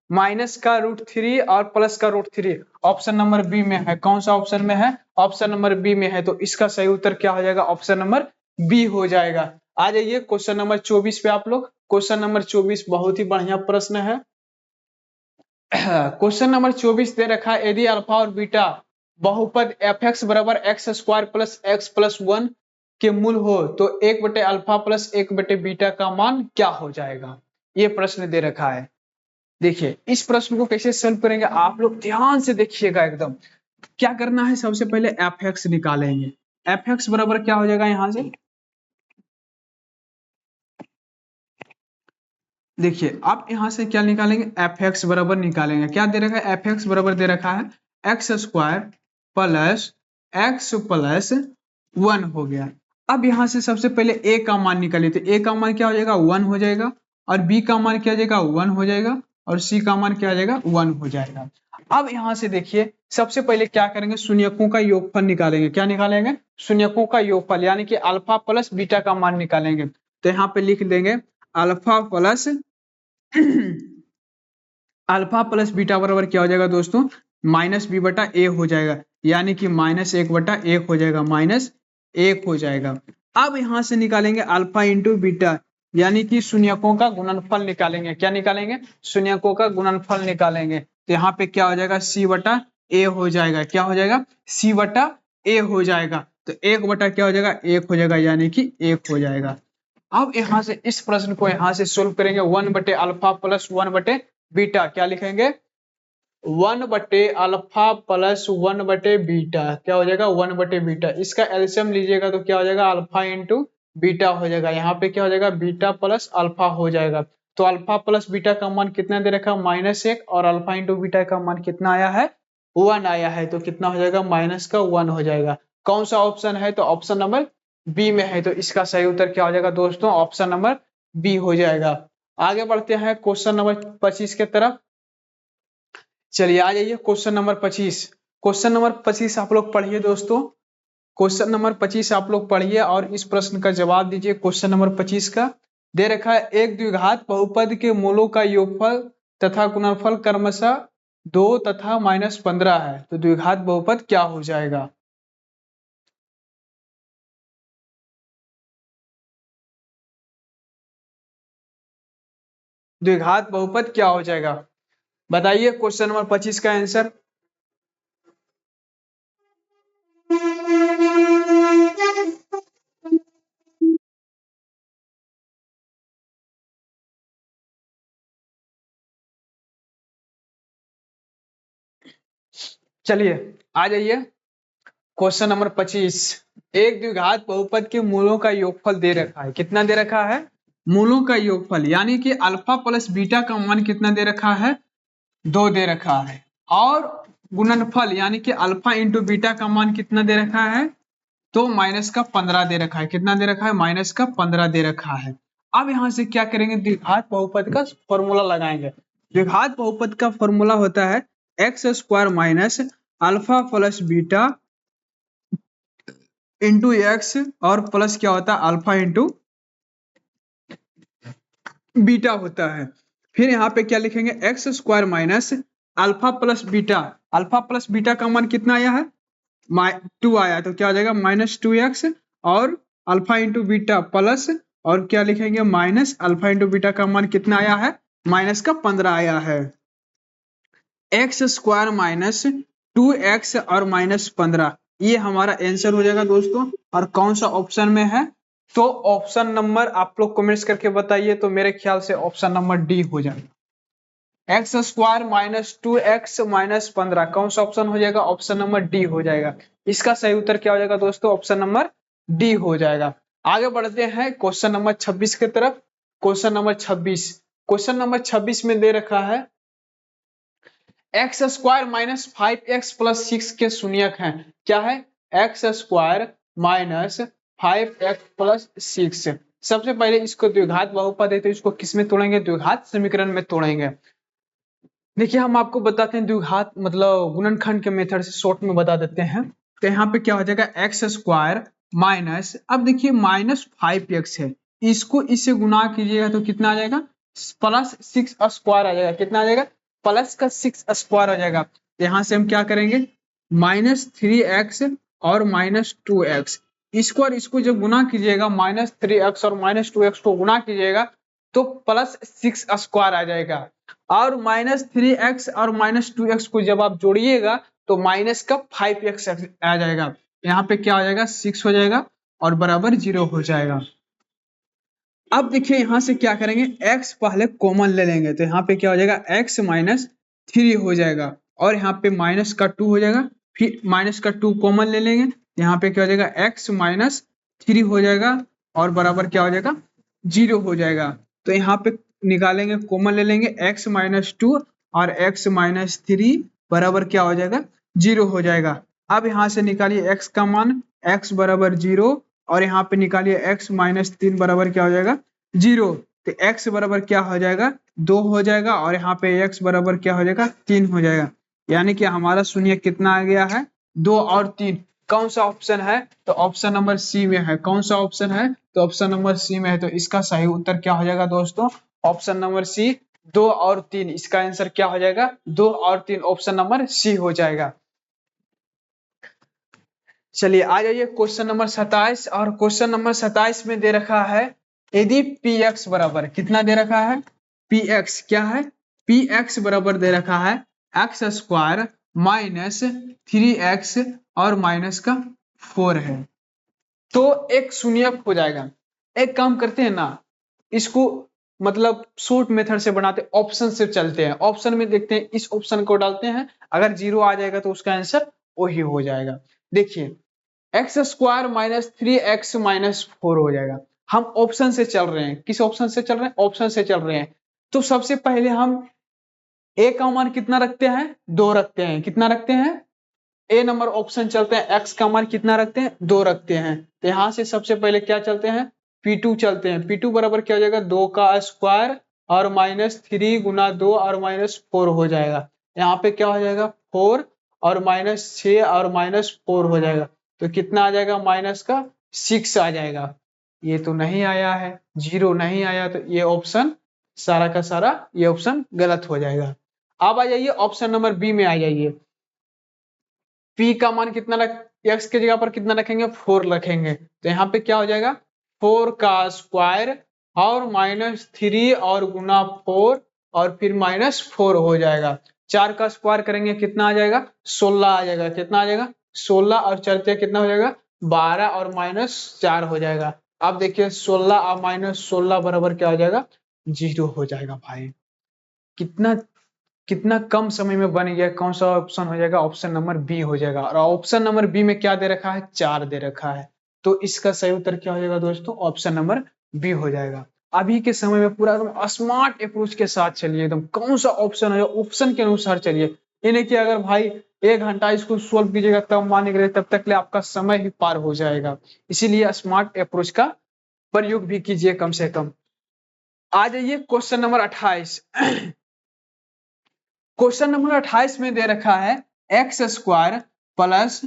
माइनस का √3 और प्लस का √3, ऑप्शन नंबर बी में है। कौन सा ऑप्शन में है ऑप्शन नंबर बी में है, तो इसका सही उत्तर क्या हो जाएगा ऑप्शन नंबर बी हो जाएगा। आ जाइए क्वेश्चन नंबर 24 पे आप लोग। क्वेश्चन नंबर 24 बहुत ही बढ़िया प्रश्न है। क्वेश्चन नंबर 24 दे रखा है यदि अल्फा और बीटा बहुपद fx बराबर x² प्लस x प्लस 1 के मूल हो तो 1/अल्फा प्लस 1/बीटा का मान क्या हो जाएगा, ये प्रश्न दे रखा है। देखिए इस प्रश्न को कैसे सॉल्व करेंगे आप लोग ध्यान से देखिएगा एकदम। क्या करना है सबसे पहले fx निकालेंगे, fx बराबर क्या हो जाएगा यहां से देखिए आप यहां से क्या निकालेंगे fx बराबर निकालेंगे, क्या दे रखा है fx बराबर दे रखा है x² प्लस x प्लस 1 हो गया। अब यहां से सबसे पहले a का मान निकालिए तो a का मान क्या हो जाएगा 1 हो जाएगा और b का मान क्या हो जाएगा 1 हो जाएगा और c का मान क्या हो जाएगा 1 हो जाएगा। अब यहां से देखिए सबसे पहले क्या करेंगे शून्यकों का योगफल निकालेंगे, क्या निकालेंगे शून्यकों का योगफल यानी कि अल्फा प्लस बीटा का मान निकालेंगे। तो यहाँ पे लिख देंगे alpha plus alpha plus beta बराबर क्या हो जाएगा दोस्तों -b/a हो जाएगा यानी कि -1/1 हो जाएगा, -1 हो जाएगा। अब यहां से निकालेंगे अल्फा इंटू बीटा यानी कि शून्यकों का गुणनफल निकालेंगे, क्या निकालेंगे शून्यकों का गुणनफल निकालेंगे तो यहाँ पे क्या हो जाएगा c/a हो जाएगा, क्या हो जाएगा c/a हो जाएगा तो 1 क्या हो जाएगा 1 हो जाएगा यानी कि 1 हो जाएगा। अब यहां से इस प्रश्न को यहां से सोल्व करेंगे 1/अल्फा प्लस 1/बीटा, क्या लिखेंगे 1/अल्फा प्लस 1/बीटा क्या हो जाएगा 1/बीटा। इसका एलसीएम लीजिएगा तो क्या हो जाएगा अल्फा इंटू बीटा हो जाएगा, यहाँ पे क्या हो जाएगा बीटा प्लस अल्फा हो जाएगा। तो अल्फा प्लस बीटा का मान कितना दे रखा है -1 और अल्फा इंटू बीटा का मान कितना आया है 1 आया है तो कितना हो जाएगा -1 हो जाएगा। कौन सा ऑप्शन है, तो ऑप्शन नंबर बी में है। तो इसका सही उत्तर क्या हो जाएगा दोस्तों, ऑप्शन नंबर बी हो जाएगा। आगे बढ़ते हैं क्वेश्चन नंबर 25 के तरफ। चलिए आ जाइए क्वेश्चन नंबर 25। क्वेश्चन नंबर 25 आप लोग पढ़िए दोस्तों। क्वेश्चन नंबर 25 आप लोग पढ़िए और इस प्रश्न का जवाब दीजिए। क्वेश्चन नंबर 25 का दे रखा है, एक द्विघात बहुपद के मूलों का योगफल तथा गुणनफल क्रमशः 2 तथा -15 है, तो द्विघात बहुपद क्या हो जाएगा। द्विघात बहुपद क्या हो जाएगा, बताइए क्वेश्चन नंबर 25 का आंसर। चलिए आ जाइए क्वेश्चन नंबर 25। एक द्विघात बहुपद के मूलों का योगफल दे रखा है, कितना दे रखा है, मूलों का योगफल, यानी कि अल्फा प्लस बीटा का मान कितना दे रखा है, 2 दे रखा है। और गुणनफल यानी कि अल्फा इंटू बीटा का मान कितना दे रखा है, तो -15 दे रखा है। कितना दे रखा है, -15 दे रखा है। अब यहां से क्या करेंगे, द्विघात बहुपद का फॉर्मूला लगाएंगे। द्विघात बहुपद का फॉर्मूला होता है x square minus alpha plus beta into x, और प्लस क्या होता है, अल्फा इंटू बीटा होता है। फिर यहाँ पे क्या लिखेंगे, x square minus alpha plus beta, alpha plus beta का मान कितना आया है, 2 आया, तो क्या हो जाएगा -2x, और अल्फा इंटू बीटा प्लस, और क्या लिखेंगे माइनस अल्फा इंटू बीटा का मान कितना आया है, -15 आया है। एक्स स्क्वायर माइनस 2x और -15, ये हमारा आंसर हो जाएगा दोस्तों। और कौन सा ऑप्शन में है, तो ऑप्शन नंबर आप लोग कमेंट्स करके बताइए। तो मेरे ख्याल से ऑप्शन नंबर डी हो जाएगा। एक्स स्क्वायर माइनस 2x -15 कौन सा ऑप्शन हो जाएगा, ऑप्शन नंबर डी हो जाएगा। इसका सही उत्तर क्या हो जाएगा दोस्तों, ऑप्शन नंबर डी हो जाएगा। आगे बढ़ते हैं क्वेश्चन नंबर 26 की तरफ। क्वेश्चन नंबर 26, क्वेश्चन नंबर 26 में दे रखा है x square minus 5x plus 6 के शून्यक हैं। क्या है, x square minus 5x plus 6। सबसे पहले इसको द्विघात बहुपद है, तो इसको किस में तोड़ेंगे, द्विघात समीकरण में तोड़ेंगे। देखिए हम आपको बताते हैं द्विघात मतलब गुणनखंड के मेथड से शॉर्ट में बता देते हैं। तो यहाँ पे क्या हो जाएगा, एक्स स्क्वायर माइनस, अब देखिए -5x है, इसको इससे गुना कीजिएगा तो कितना आ जाएगा, +6 स्क्वायर आ जाएगा। कितना आ जाएगा, प्लस का 6 स्क्वायर आ जाएगा। तो यहाँ से हम क्या करेंगे, -3x और -2x, इसको और इसको जब गुना कीजिएगा, -3x और -2x को गुना कीजिएगा तो +6 स्क्वायर आ जाएगा। और -3x और -2x को जब आप जोड़िएगा तो माइनस का 5x आ जाएगा। यहाँ पे क्या हो जाएगा, 6 हो जाएगा और बराबर 0 हो जाएगा। अब देखिए यहाँ से क्या करेंगे, x पहले कॉमन ले लेंगे, तो यहाँ पे क्या हो जाएगा, x -3 हो जाएगा, और यहाँ पे माइनस का 2 हो जाएगा, फिर माइनस का 2 कॉमन ले लेंगे, यहाँ पे क्या हो जाएगा, x -3 हो जाएगा और बराबर क्या हो जाएगा, 0 हो जाएगा। तो यहाँ पे निकालेंगे, कॉमन ले लेंगे, x -2 और x -3 बराबर क्या हो जाएगा, 0 हो जाएगा। अब यहाँ से निकालिए x का मान, x बराबर 0, और यहाँ पे निकालिए x -3 बराबर क्या हो जाएगा, 0। तो x बराबर क्या हो जाएगा, 2 हो जाएगा, और यहाँ पे x बराबर क्या हो जाएगा, 3 हो जाएगा। यानी कि हमारा शून्य कितना आ गया है, 2 और 3। कौन सा ऑप्शन है, तो ऑप्शन नंबर सी में है। कौन सा ऑप्शन है, तो ऑप्शन नंबर सी में है। तो इसका सही उत्तर क्या हो जाएगा दोस्तों, ऑप्शन नंबर सी, 2 और 3। इसका आंसर क्या हो जाएगा, 2 और 3, ऑप्शन नंबर सी हो जाएगा। चलिए आ जाइए क्वेश्चन नंबर 27। और क्वेश्चन नंबर 27 में दे रखा है, यदि px बराबर कितना दे रखा है, px क्या है, px बराबर दे रखा है एक्स स्क्वायर -3x और माइनस का 4 है, तो एक शून्यक हो जाएगा। एक काम करते हैं ना, इसको मतलब शॉर्ट मेथड से बनाते, ऑप्शन से चलते हैं, ऑप्शन में देखते हैं, इस ऑप्शन को डालते हैं, अगर 0 आ जाएगा तो उसका आंसर वही हो जाएगा। देखिए एक्स स्क्वायर -3x -4 हो जाएगा। हम ऑप्शन से चल रहे हैं, किस ऑप्शन से चल रहे हैं, ऑप्शन से चल रहे हैं। तो सबसे पहले हम a का मान कितना रखते हैं, 2 रखते हैं। कितना रखते हैं, ए नंबर ऑप्शन चलते हैं, एक्स का मान कितना रखते हैं, 2 रखते हैं। तो यहाँ से सबसे पहले क्या चलते हैं, P2 चलते हैं। P2 बराबर क्या हो जाएगा, 2 का स्क्वायर और -3 गुना 2 और -4 हो जाएगा। यहाँ पे क्या हो जाएगा, 4 और -6 और -4 हो जाएगा। तो कितना आ जाएगा, माइनस का 6 आ जाएगा। ये तो नहीं आया है, 0 नहीं आया, तो ये ऑप्शन सारा का सारा ये ऑप्शन गलत हो जाएगा। अब आ जाइए ऑप्शन नंबर बी में आ जाइए। P का मान कितना रख, x के जगह पर कितना रखेंगे, 4 रखेंगे। तो यहाँ पे क्या हो जाएगा, 4 का स्क्वायर और -3 और गुना 4 और फिर -4 हो जाएगा। 4 का स्क्वायर करेंगे कितना आ जाएगा, 16 आ जाएगा। कितना आ जाएगा, 16 और चलते कितना हो जाएगा, 12 और -4 हो जाएगा। अब देखिए 16 और -16 बराबर क्या हो जाएगा, 0 हो जाएगा। भाई कितना कितना कम समय में बन गया। कौन सा ऑप्शन हो जाएगा, ऑप्शन नंबर बी हो जाएगा। और ऑप्शन नंबर बी में क्या दे रखा है, 4 दे रखा है। तो इसका सही उत्तर क्या हो जाएगा दोस्तों, ऑप्शन नंबर बी हो जाएगा। अभी के समय में पूरा एकदम स्मार्ट अप्रोच के साथ चलिए, एकदम कौन सा ऑप्शन है ऑप्शन के अनुसार चलिए। ये नहीं कि अगर भाई 1 घंटा इसको सोल्व कीजिएगा तब मान के तब तक ले आपका समय ही पार हो जाएगा। इसीलिए स्मार्ट अप्रोच का प्रयोग भी कीजिए कम से कम। आ जाइए क्वेश्चन नंबर 28। क्वेश्चन नंबर 28 में दे रखा है एक्स स्क्वायर प्लस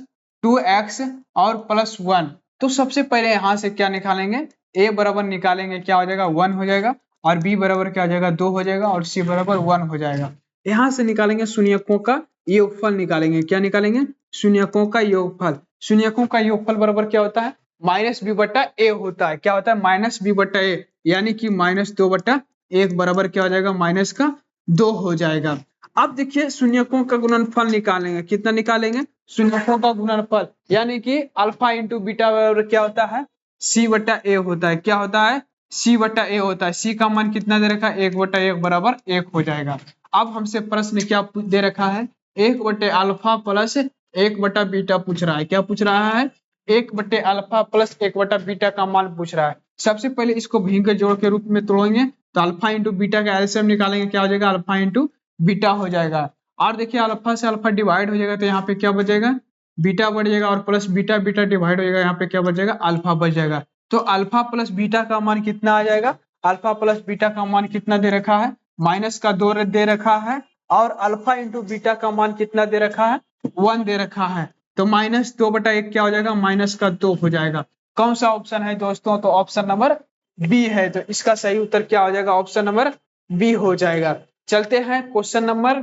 2x और +1। तो सबसे पहले यहां से क्या निकालेंगे, a बराबर निकालेंगे, क्या हो जाएगा, 1 हो जाएगा। और b बराबर क्या हो जाएगा, 2 हो जाएगा। और c बराबर 1 हो जाएगा। यहां से निकालेंगे शून्यकों का योगफल निकालेंगे। क्या निकालेंगे, शून्यकों का योगफल। शून्यकों का योगफल बराबर क्या होता है, -b/a होता है। क्या होता है, -b/a, यानी कि -2/1 बराबर क्या हो जाएगा, -2 हो जाएगा। अब देखिए शून्यकों का गुणनफल निकालेंगे। कितना निकालेंगे, शून्यकों का गुणनफल, यानी कि अल्फा इंटू बीटा बराबर क्या होता है, c/a होता है। क्या होता है, c/a होता है। c का मान कितना दे रखा है, 1/1 बराबर 1 हो जाएगा। अब हमसे प्रश्न क्या दे रखा है, 1/अल्फा प्लस 1/बीटा पूछ रहा है। क्या पूछ रहा है, 1/अल्फा प्लस 1/बीटा का मान पूछ रहा है। सबसे पहले इसको भिन्न के जोड़ के रूप में तोड़ेंगे। तो अल्फा इंटू बीटा का एलसीएम निकालेंगे, क्या हो जाएगा, अल्फा इंटू बीटा हो जाएगा। और देखिए अल्फा से अल्फा डिवाइड हो जाएगा, तो यहाँ पे क्या बचेगा, बीटा बढ़ जाएगा। और प्लस बीटा बीटा डिवाइड हो जाएगा, यहाँ पे क्या बच जाएगा, अल्फा बच जाएगा। तो अल्फा प्लस बीटा का मान कितना आ जाएगा, अल्फा प्लस बीटा का मान कितना दे रखा है, -2 दे रखा है। और अल्फा इंटू बीटा का मान कितना दे रखा है, 1 दे रखा है। तो -2/1 क्या हो जाएगा, -2 हो जाएगा। कौन सा ऑप्शन है दोस्तों, तो ऑप्शन नंबर बी है। तो इसका सही उत्तर क्या हो जाएगा, ऑप्शन नंबर बी हो जाएगा। चलते हैं क्वेश्चन नंबर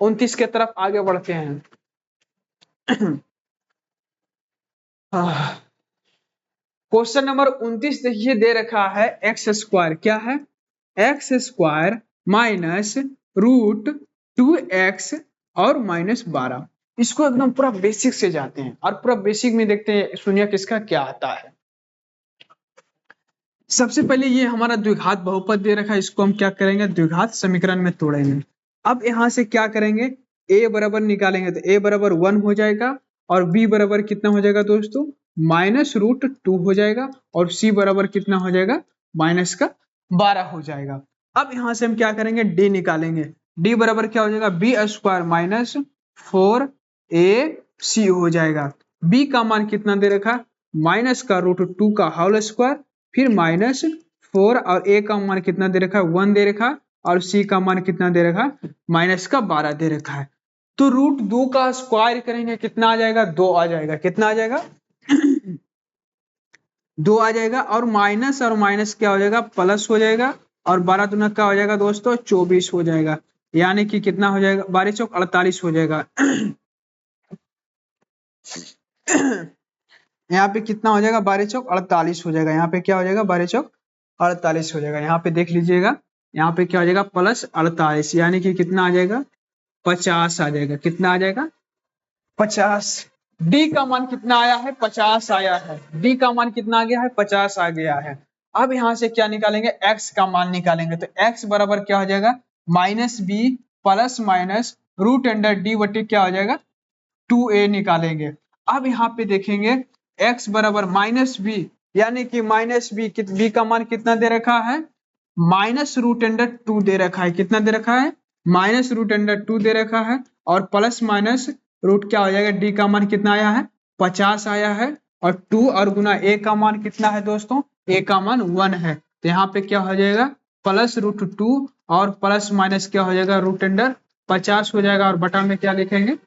29 के तरफ आगे बढ़ते हैं। क्वेश्चन नंबर 29 देखिए दे रखा है एक्स स्क्वायर। क्या है, एक्स स्क्वायर माइनस √2x और -12। इसको एकदम पूरा बेसिक से जाते हैं और पूरा बेसिक में देखते हैं सुनिए किसका क्या आता है। सबसे पहले ये हमारा द्विघात बहुपद दे रखा है, इसको हम क्या करेंगे, द्विघात समीकरण में तोड़ेंगे। अब यहाँ से क्या करेंगे, a बराबर निकालेंगे। तो a बराबर 1 हो जाएगा। और b बराबर कितना हो जाएगा दोस्तों, -√2 हो जाएगा। और c बराबर कितना हो जाएगा, -12 हो जाएगा। अब यहाँ से हम क्या करेंगे, d निकालेंगे। d बराबर क्या हो जाएगा, b² -4ac हो जाएगा। b का मान कितना दे रखा, -√2 का होल स्क्वायर, फिर -4 और a का मान कितना दे रखा है, 1 दे रखा। और c का मान कितना दे रखा है, -12 दे रखा है। तो √2 का स्क्वायर करेंगे कितना आ जाएगा, 2 आ जाएगा। कितना आ जाएगा 2 आ जाएगा। और माइनस क्या हो जाएगा, प्लस हो जाएगा। और 12 दूना क्या हो जाएगा दोस्तों, 24 हो जाएगा। यानी कि कितना हो जाएगा, 12 चौक 48 हो जाएगा। यहाँ पे कितना हो जाएगा, 12 चौक 48 हो जाएगा। यहाँ पे क्या हो जाएगा, 12 चौक 48 हो जाएगा। यहाँ पे देख लीजिएगा, यहाँ पे क्या हो जाएगा, +48, यानी कि कितना आ जाएगा, 50 आ जाएगा। कितना आ जाएगा, 50। डी का मान कितना आया है, 50 आया है। डी का मान कितना आ गया है, 50 आ गया है। अब यहाँ से क्या निकालेंगे, एक्स का मान निकालेंगे। तो एक्स बराबर क्या हो जाएगा, -b प्लस माइनस √d/, क्या हो जाएगा, 2a निकालेंगे। अब यहाँ पे देखेंगे x बराबर -b, यानी कि -b का मान कितना दे रखा है, -√2 दे रखा है। कितना दे रखा है, -√2 दे रखा है। और प्लस माइनस रूट क्या हो जाएगा, डी का मान कितना आया है, 50 आया है, और 2 और गुना ए का मान कितना है दोस्तों, ए का मान 1 है, तो यहाँ पे क्या हो जाएगा प्लस रूट 2 और प्लस माइनस क्या हो जाएगा रूट अंडर 50 हो जाएगा, और बटा में क्या लिखेंगे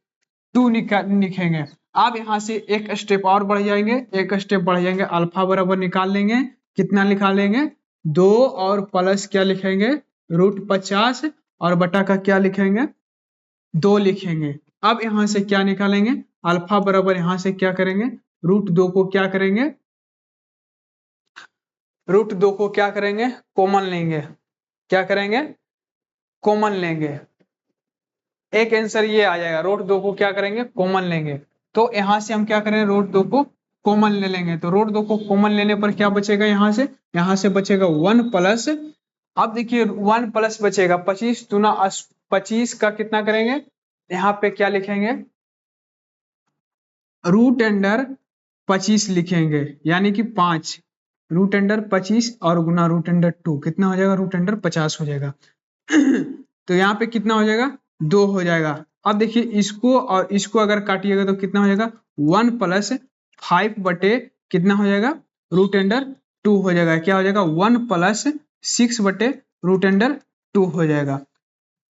2 लिखेंगे। अब यहाँ से एक स्टेप और बढ़ जाएंगे, एक स्टेप बढ़ जाएंगे, अल्फा बराबर निकाल लेंगे, कितना निकालेंगे 2 और प्लस क्या लिखेंगे रूट 50 और बटा का क्या लिखेंगे 2 लिखेंगे। अब यहाँ से क्या निकालेंगे, अल्फा बराबर यहाँ से क्या करेंगे रूट 2 को क्या करेंगे, रूट 2 को क्या करेंगे कॉमन लेंगे, क्या करेंगे कॉमन लेंगे, एक आंसर ये आ जाएगा, रूट 2 को क्या करेंगे कॉमन लेंगे। तो यहाँ से हम क्या करेंगे रूट 2 को कॉमन ले लेंगे, तो रूट 2 को कॉमन लेने पर क्या बचेगा, यहाँ से बचेगा 1 प्लस, अब देखिए 1 प्लस बचेगा 25 दूना 25 का कितना करेंगे, यहाँ पे क्या लिखेंगे रूट अंडर 25 लिखेंगे, यानी कि 5 रूट अंडर 25 और गुना रूट अंडर 2 कितना हो जाएगा रूट अंडर 50 हो जाएगा। तो यहाँ पे कितना हो जाएगा 2 हो जाएगा। अब देखिए इसको और इसको अगर काटिएगा तो कितना हो जाएगा 1 प्लस 5 बटे कितना हो जाएगा रूट अंडर 2 हो जाएगा, क्या हो जाएगा 1 प्लस 6 बटे रूट अंडर 2 हो जाएगा।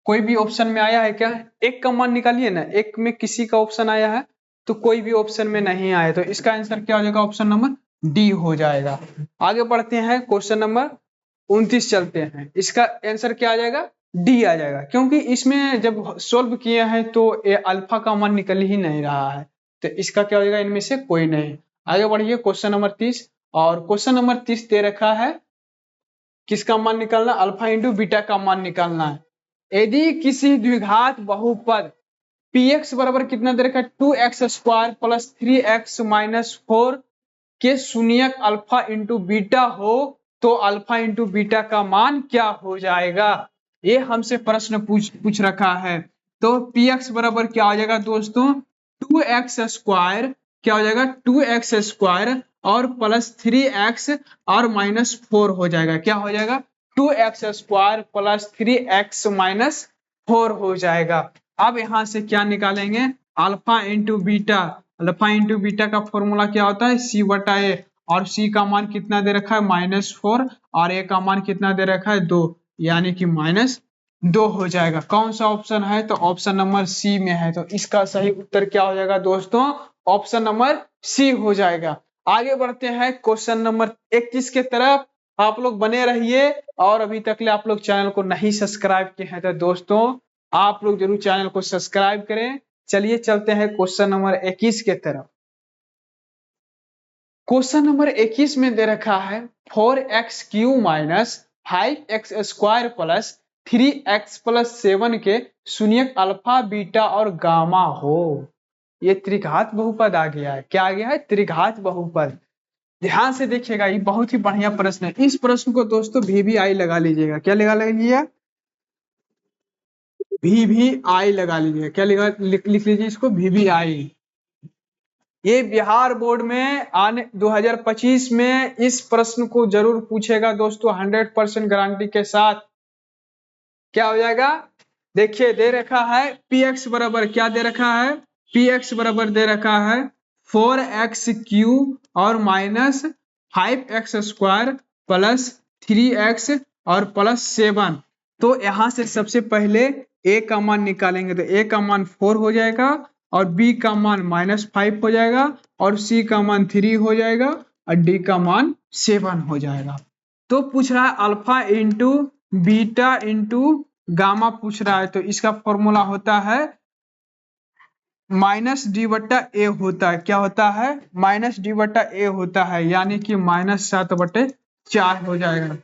कोई भी ऑप्शन में आया है क्या, एक का मान निकालिए ना, एक में किसी का ऑप्शन आया है तो कोई भी ऑप्शन में नहीं आया, तो इसका आंसर क्या हो जाएगा ऑप्शन नंबर डी हो जाएगा। आगे बढ़ते हैं क्वेश्चन नंबर 29 चलते हैं, इसका आंसर क्या आ जाएगा डी आ जाएगा, क्योंकि इसमें जब सोल्व किए हैं तो ये अल्फा का मान निकल ही नहीं रहा है, तो इसका क्या हो जाएगा इनमें से कोई नहीं। आगे बढ़िए क्वेश्चन नंबर 30, और क्वेश्चन नंबर 30 दे रखा है किसका मान निकालना, अल्फा इंटू बीटा का मान निकालना है। यदि किसी द्विघात बहुपद px बराबर कितना दे रखा है 2x square plus 3x minus 4 के शून्यक अल्फा इंटू बीटा हो तो अल्फा इंटू बीटा का मान क्या हो जाएगा, ये हमसे प्रश्न पूछ रखा है। तो px बराबर क्या हो जाएगा दोस्तों 2x स्क्वायर, क्या हो जाएगा 2x स्क्वायर और प्लस 3x और माइनस 4 हो जाएगा, क्या हो जाएगा 2x square plus 3x minus 4 हो जाएगा। अब यहाँ से क्या निकालेंगे alpha into beta, alpha into beta का फॉर्मूला क्या होता है सी बटा ए, और सी का मान कितना दे रखा है -4 और ए का मान कितना दे रखा है 2, यानी कि -2 हो जाएगा। कौन सा ऑप्शन है, तो ऑप्शन नंबर सी में है, तो इसका सही उत्तर क्या हो जाएगा दोस्तों ऑप्शन नंबर सी हो जाएगा। आगे बढ़ते हैं क्वेश्चन नंबर 21 के तरफ, आप लोग बने रहिए, और अभी तक ले आप लोग चैनल को नहीं सब्सक्राइब किए हैं तो दोस्तों आप लोग जरूर चैनल को सब्सक्राइब करें। चलिए चलते हैं क्वेश्चन नंबर 21 के तरफ। क्वेश्चन नंबर 21 में दे रखा है 4x³ minus 5x square plus 3x plus 7 के शून्यक अल्फा बीटा और गामा हो। ये त्रिघात बहुपद आ गया है, क्या आ गया है त्रिघात बहुपद। ध्यान से देखिएगा ये बहुत ही बढ़िया प्रश्न है, इस प्रश्न को दोस्तों VVI लगा लीजिएगा, क्या लगा लीजिएगा VVI लगा लीजिएगा, क्या लिख लीजिए इसको VVI। ये बिहार बोर्ड में आने 2025 में इस प्रश्न को जरूर पूछेगा दोस्तों 100% गारंटी के साथ। क्या हो जाएगा देखिए दे रखा है px बराबर क्या दे रखा है, px बराबर दे रखा है 4x³ और minus 5x square plus 3x और प्लस 7। तो यहाँ से सबसे पहले a का मान निकालेंगे, तो a का मान 4 हो जाएगा और b का मान -5 हो जाएगा और c का मान 3 हो जाएगा और d का मान 7 हो जाएगा। तो पूछ रहा है alpha into beta into gamma पूछ रहा है, तो इसका फॉर्मूला होता है -d/a होता है, क्या होता है -d/a होता है, यानी कि -7/4 हो जाएगा।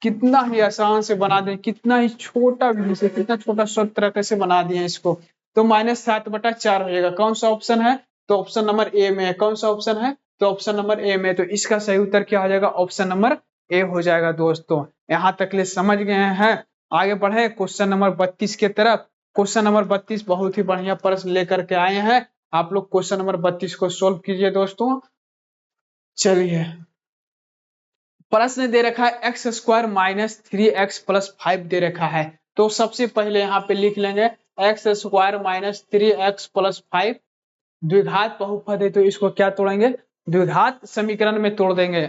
कितना ही आसान से बना दें, कितना ही छोटा भी से कितना छोटा शॉर्ट तरीके से बना दिए इसको, तो -7/4 हो जाएगा। कौन सा ऑप्शन है, तो ऑप्शन नंबर ए में है। कौन सा ऑप्शन है, तो ऑप्शन नंबर ए में, तो इसका सही उत्तर क्या हो जाएगा ऑप्शन नंबर ए हो जाएगा। दोस्तों यहाँ तक ले समझ गए हैं, आगे बढ़े क्वेश्चन नंबर 32 के तरफ। क्वेश्चन नंबर 32 बहुत ही बढ़िया प्रश्न लेकर के आए हैं, आप लोग क्वेश्चन नंबर 32 को सोल्व कीजिए दोस्तों। चलिए प्रश्न दे रखा है x² माइनस 3x प्लस 5 दे रखा है, तो सबसे पहले यहाँ पे लिख लेंगे x square minus 3x plus 5 द्विघात बहुपद है, तो इसको क्या तोड़ेंगे, द्विघात समीकरण में तोड़ देंगे।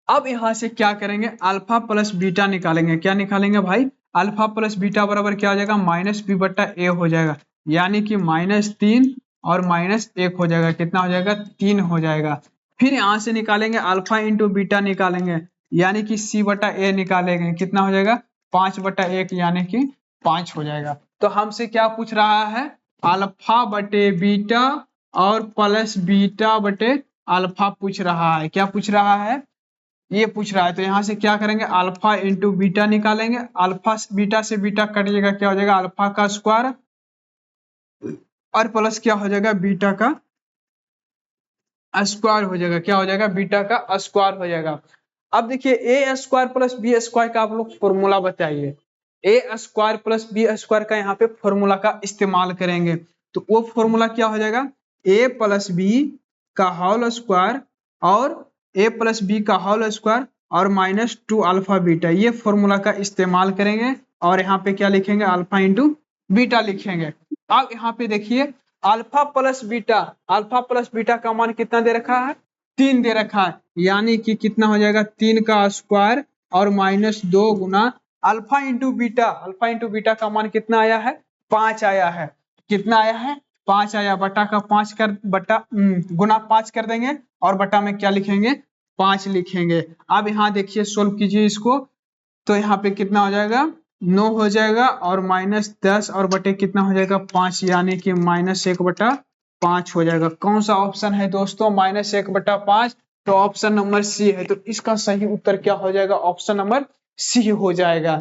अब यहां से क्या करेंगे, अल्फा प्लस बीटा निकालेंगे। क्या निकालेंगे भाई, अल्फा प्लस बीटा बराबर क्या हो जाएगा, माइनस बी बट्टा ए हो जाएगा, यानी कि -3 और -1 हो जाएगा, कितना हो जाएगा, 3 हो जाएगा। फिर यहां से निकालेंगे अल्फा इंटू बीटा निकालेंगे, यानी कि सी बटा ए निकालेंगे, कितना हो जाएगा, 5/1 यानी कि 5 हो जाएगा। तो हमसे क्या पूछ रहा है, अल्फा बटे बीटा और प्लस बीटा बटे अल्फा पूछ रहा है। क्या पूछ रहा है, ये पूछ रहा है। तो यहां से क्या करेंगे, अल्फा इंटू बीटा निकालेंगे, अल्फा बीटा से बीटा कट जाएगा, क्या हो जाएगा, अल्फा का स्क्वायर और प्लस क्या हो जाएगा, बीटा का स्क्वायर हो जाएगा, क्या हो जाएगा, बीटा का स्क्वायर हो जाएगा। अब देखिए ए स्क्वायर प्लस बी स्क्वायर का आप लोग फॉर्मूला बताइए, ए स्क्वायर प्लस बी स्क्वायर का यहाँ पे फॉर्मूला का इस्तेमाल करेंगे। तो वो फॉर्मूला क्या हो जाएगा, ए प्लस बी का होल स्क्वायर और ए प्लस बी का होल स्क्वायर और -2 अल्फा बीटा, ये फॉर्मूला का इस्तेमाल करेंगे और यहाँ पे क्या लिखेंगे, अल्फा इंटू बीटा लिखेंगे। अब यहाँ पे देखिए अल्फा प्लस बीटा का मान कितना दे रखा है, 3 दे रखा है, यानी कि कितना हो जाएगा, 3 का स्क्वायर और -2 गुना अल्फा इंटू बीटा का मान कितना आया है, 5 आया है। कितना आया है, 5 आया, बटा का 5 कर बटा गुना 5 कर देंगे और बटा में क्या लिखेंगे, 5 लिखेंगे। अब यहाँ देखिए सोल्व कीजिए इसको, तो यहाँ पे कितना हो जाएगा, 9 हो जाएगा और -10 और बटे कितना हो जाएगा, 5, यानी कि -1/5 हो जाएगा। कौन सा ऑप्शन है दोस्तों, -1/5, तो ऑप्शन नंबर सी है। तो इसका सही उत्तर क्या हो जाएगा, ऑप्शन नंबर सी हो जाएगा।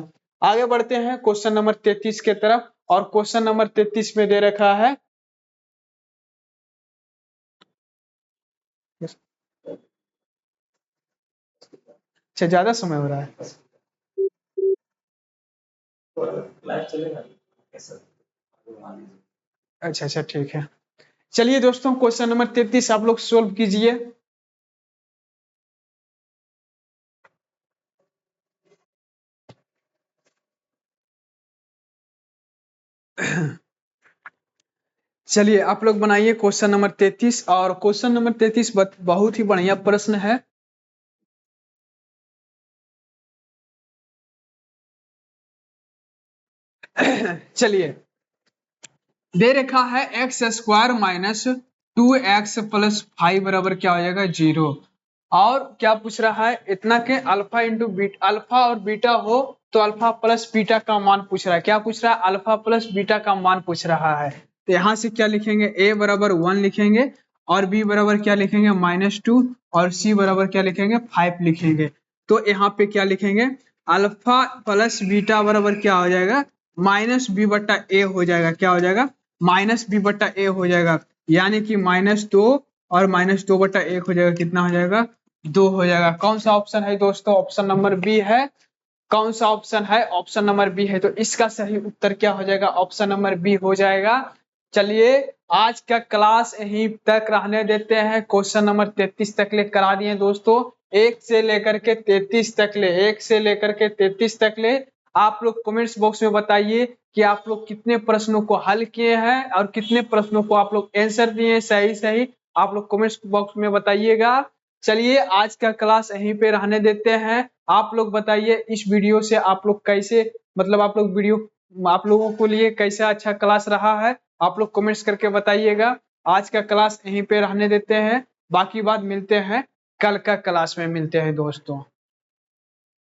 आगे बढ़ते हैं क्वेश्चन नंबर 33 के तरफ, और क्वेश्चन नंबर 33 में दे रखा है, अच्छा ज्यादा समय हो रहा है, अच्छा ठीक है। चलिए दोस्तों क्वेश्चन नंबर 33 आप लोग सोल्व कीजिए। चलिए आप लोग बनाइए क्वेश्चन नंबर 33, और क्वेश्चन नंबर 33 बहुत ही बढ़िया प्रश्न है। चलिए दे रखा है x square minus 2x plus 5 बराबर क्या हो जाएगा, 0। और क्या पूछ रहा है, इतना के अल्फा इंटू बीटा, अल्फा और बीटा हो तो अल्फा प्लस बीटा का मान पूछ रहा है। क्या पूछ रहा है, अल्फा प्लस बीटा का मान पूछ रहा है। तो यहाँ से क्या लिखेंगे, a बराबर 1 लिखेंगे और b बराबर क्या लिखेंगे, -2 और c बराबर क्या लिखेंगे, 5 लिखेंगे। तो यहाँ पे क्या लिखेंगे, अल्फा प्लस बीटा बराबर क्या हो जाएगा, -b/a हो जाएगा, क्या हो जाएगा, -b/a हो जाएगा, यानी कि -2 और -2/1 हो जाएगा, कितना हो जाएगा, 2 हो जाएगा। कौन सा ऑप्शन है दोस्तों, ऑप्शन नंबर बी है। कौन सा ऑप्शन है, ऑप्शन नंबर बी है। तो इसका सही उत्तर क्या हो जाएगा, ऑप्शन नंबर बी हो जाएगा। चलिए आज का क्लास यहीं तक रहने देते हैं, क्वेश्चन नंबर 33 तक ले करा दिए दोस्तों, 1 से लेकर के 33 तक ले, 1 से लेकर के 33 तक ले। आप लोग कमेंट्स बॉक्स में बताइए कि आप लोग कितने प्रश्नों को हल किए हैं और कितने प्रश्नों को आप लोग आंसर दिए सही सही, आप लोग कमेंट्स बॉक्स में बताइएगा। चलिए आज का क्लास यहीं पे रहने देते हैं। आप लोग बताइए इस वीडियो से आप लोग कैसे, मतलब आप लोग वीडियो आप लोगों को लिए कैसा अच्छा क्लास रहा है, आप लोग कमेंट्स करके बताइएगा। आज का क्लास यहीं पे रहने देते हैं, बाकी बात मिलते हैं कल का क्लास में, मिलते हैं दोस्तों।